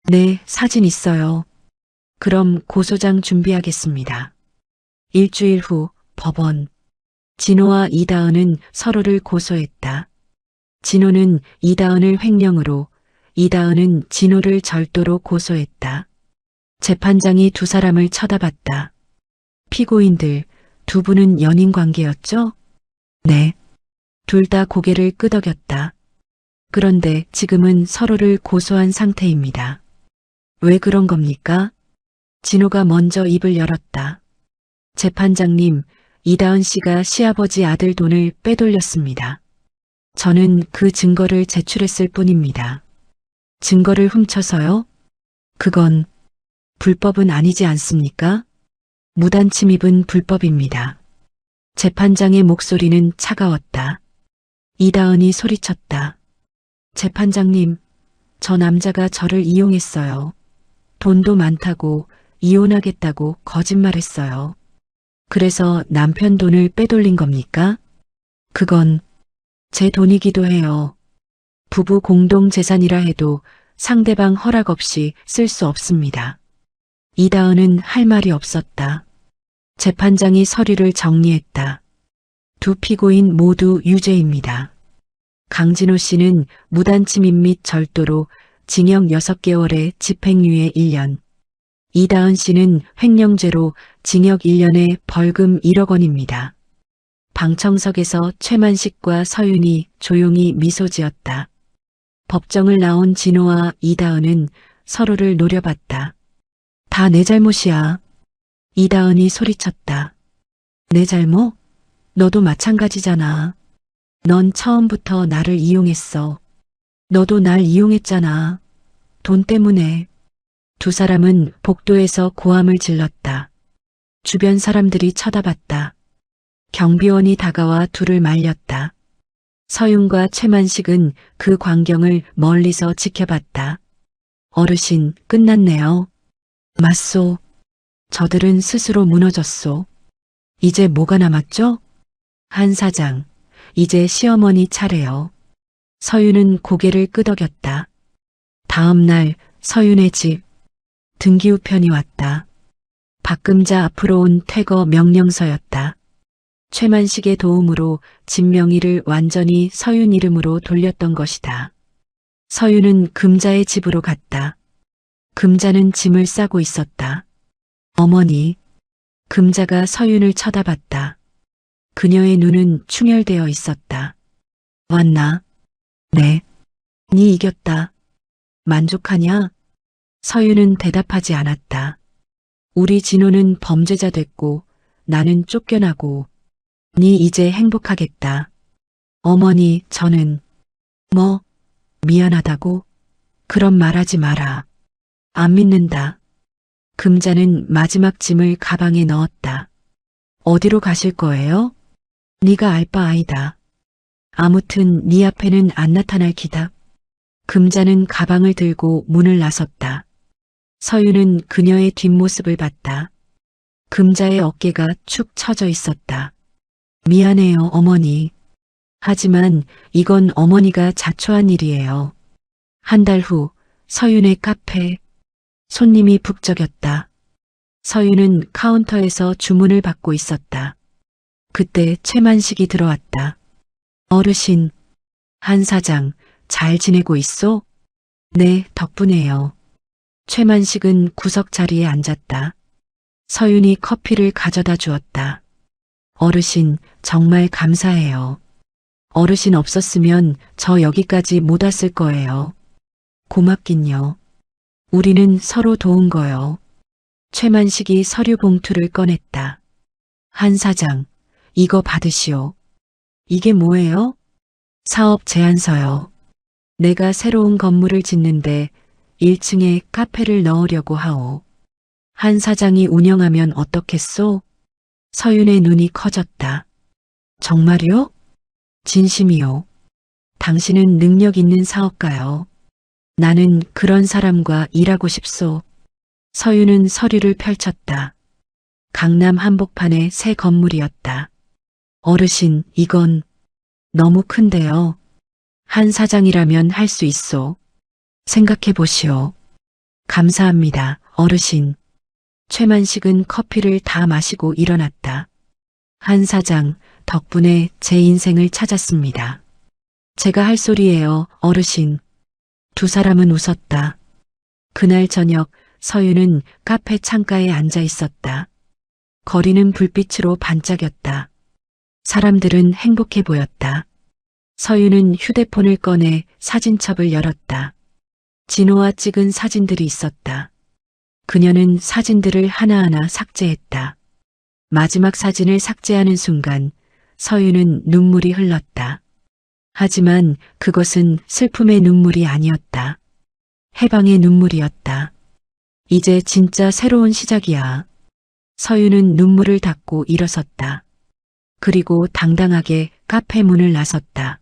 네, 사진 있어요. 그럼 고소장 준비하겠습니다. 일주일 후 법원. 진호와 이다은은 서로를 고소했다. 진호는 이다은을 횡령으로, 이다은은 진호를 절도로 고소했다. 재판장이 두 사람을 쳐다봤다. 피고인들, 두 분은 연인 관계였죠? 네. 둘 다 고개를 끄덕였다. 그런데 지금은 서로를 고소한 상태입니다. 왜 그런 겁니까? 진호가 먼저 입을 열었다. 재판장님, 이다은 씨가 시아버지 아들 돈을 빼돌렸습니다. 저는 그 증거를 제출했을 뿐입니다. 증거를 훔쳐서요? 그건 불법은 아니지 않습니까? 무단 침입은 불법입니다. 재판장의 목소리는 차가웠다. 이다은이 소리쳤다. 재판장님, 저 남자가 저를 이용했어요. 돈도 많다고 이혼하겠다고 거짓말했어요. 그래서 남편 돈을 빼돌린 겁니까? 그건 제 돈이기도 해요. 부부 공동 재산이라 해도 상대방 허락 없이 쓸 수 없습니다. 이다은은 할 말이 없었다. 재판장이 서류를 정리했다. 두 피고인 모두 유죄입니다. 강진호 씨는 무단침입 및 절도로 징역 6개월에 집행유예 1년, 이다은 씨는 횡령죄로 징역 1년에 벌금 1억 원입니다. 방청석에서 최만식과 서윤이 조용히 미소 지었다. 법정을 나온 진호와 이다은은 서로를 노려봤다. 다 내 잘못이야. 이다은이 소리쳤다. 내 잘못? 너도 마찬가지잖아. 넌 처음부터 나를 이용했어. 너도 날 이용했잖아. 돈 때문에. 두 사람은 복도에서 고함을 질렀다. 주변 사람들이 쳐다봤다. 경비원이 다가와 둘을 말렸다. 서윤과 최만식은 그 광경을 멀리서 지켜봤다. 어르신, 끝났네요. 맞소. 저들은 스스로 무너졌소. 이제 뭐가 남았죠? 한 사장, 이제 시어머니 차례요. 서윤은 고개를 끄덕였다. 다음 날 서윤의 집. 등기우편이 왔다. 박금자 앞으로 온 퇴거 명령서였다. 최만식의 도움으로 집 명의를 완전히 서윤 이름으로 돌렸던 것이다. 서윤은 금자의 집으로 갔다. 금자는 짐을 싸고 있었다. 어머니. 금자가 서윤을 쳐다봤다. 그녀의 눈은 충혈되어 있었다. 왔나? 네. 니 이겼다. 만족하냐? 서윤은 대답하지 않았다. 우리 진호는 범죄자 됐고 나는 쫓겨나고 니 이제 행복하겠다. 어머니, 저는 미안하다고? 그런 말하지 마라. 안 믿는다. 금자는 마지막 짐을 가방에 넣었다. 어디로 가실 거예요? 네가 알 바 아이다. 아무튼 네 앞에는 안 나타날 기다. 금자는 가방을 들고 문을 나섰다. 서윤은 그녀의 뒷모습을 봤다. 금자의 어깨가 축 처져 있었다. 미안해요, 어머니. 하지만 이건 어머니가 자초한 일이에요. 한 달 후 서윤의 카페. 손님이 북적였다. 서윤은 카운터에서 주문을 받고 있었다. 그때 최만식이 들어왔다. 어르신, 한 사장, 잘 지내고 있소? 네, 덕분에요. 최만식은 구석 자리에 앉았다. 서윤이 커피를 가져다 주었다. 어르신, 정말 감사해요. 어르신 없었으면 저 여기까지 못 왔을 거예요. 고맙긴요. 우리는 서로 도운 거요. 최만식이 서류 봉투를 꺼냈다. 한 사장, 이거 받으시오. 이게 뭐예요? 사업 제안서요. 내가 새로운 건물을 짓는데 1층에 카페를 넣으려고 하오. 한 사장이 운영하면 어떻겠소? 서윤의 눈이 커졌다. 정말요? 진심이요. 당신은 능력 있는 사업가요. 나는 그런 사람과 일하고 싶소. 서윤은 서류를 펼쳤다. 강남 한복판의 새 건물이었다. 어르신, 이건 너무 큰데요. 한 사장이라면 할 수 있소. 생각해 보시오. 감사합니다, 어르신. 최만식은 커피를 다 마시고 일어났다. 한 사장, 덕분에 제 인생을 찾았습니다. 제가 할 소리예요, 어르신. 두 사람은 웃었다. 그날 저녁 서윤은 카페 창가에 앉아 있었다. 거리는 불빛으로 반짝였다. 사람들은 행복해 보였다. 서윤은 휴대폰을 꺼내 사진첩을 열었다. 진호와 찍은 사진들이 있었다. 그녀는 사진들을 하나하나 삭제했다. 마지막 사진을 삭제하는 순간 서윤은 눈물이 흘렀다. 하지만 그것은 슬픔의 눈물이 아니었다. 해방의 눈물이었다. 이제 진짜 새로운 시작이야. 서윤은 눈물을 닦고 일어섰다. 그리고 당당하게 카페 문을 나섰다.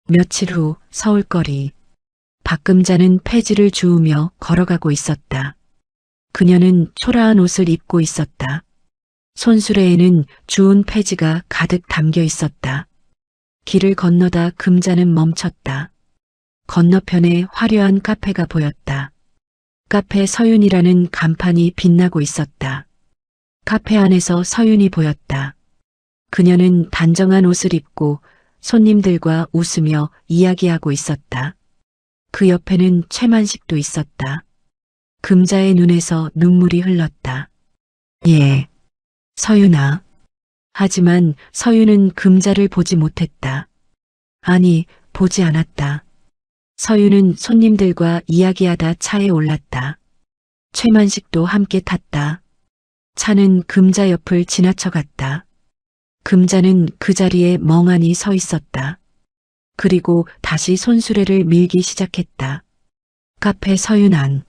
며칠 후 서울거리. 박금자는 폐지를 주우며 걸어가고 있었다. 그녀는 초라한 옷을 입고 있었다. 손수레에는 주운 폐지가 가득 담겨 있었다. 길을 건너다 금자는 멈췄다. 건너편에 화려한 카페가 보였다. 카페 서윤이라는 간판이 빛나고 있었다. 카페 안에서 서윤이 보였다. 그녀는 단정한 옷을 입고 손님들과 웃으며 이야기하고 있었다. 그 옆에는 최만식도 있었다. 금자의 눈에서 눈물이 흘렀다. 예, 서윤아. 하지만 서윤은 금자를 보지 못했다. 아니, 보지 않았다. 서윤은 손님들과 이야기하다 차에 올랐다. 최만식도 함께 탔다. 차는 금자 옆을 지나쳐갔다. 금자는 그 자리에 멍하니 서 있었다. 그리고 다시 손수레를 밀기 시작했다. 카페 서윤 안.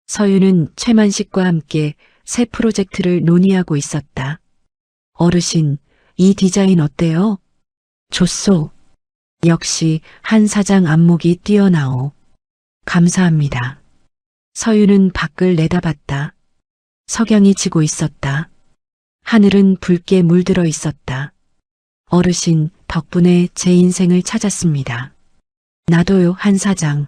서윤은 최만식과 함께 새 프로젝트를 논의하고 있었다. 어르신, 이 디자인 어때요? 좋소. 역시 한 사장 안목이 뛰어나오. 감사합니다. 서윤은 밖을 내다봤다. 석양이 지고 있었다. 하늘은 붉게 물들어 있었다. 어르신 덕분에 제 인생을 찾았습니다. 나도요, 한 사장.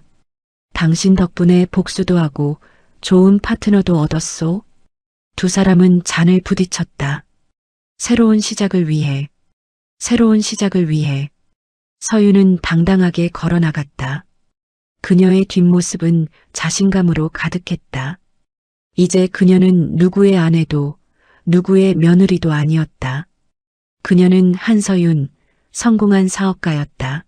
당신 덕분에 복수도 하고 좋은 파트너도 얻었소. 두 사람은 잔을 부딪혔다. 새로운 시작을 위해, 새로운 시작을 위해. 서윤은 당당하게 걸어 나갔다. 그녀의 뒷모습은 자신감으로 가득했다. 이제 그녀는 누구의 아내도 누구의 며느리도 아니었다. 그녀는 한서윤, 성공한 사업가였다.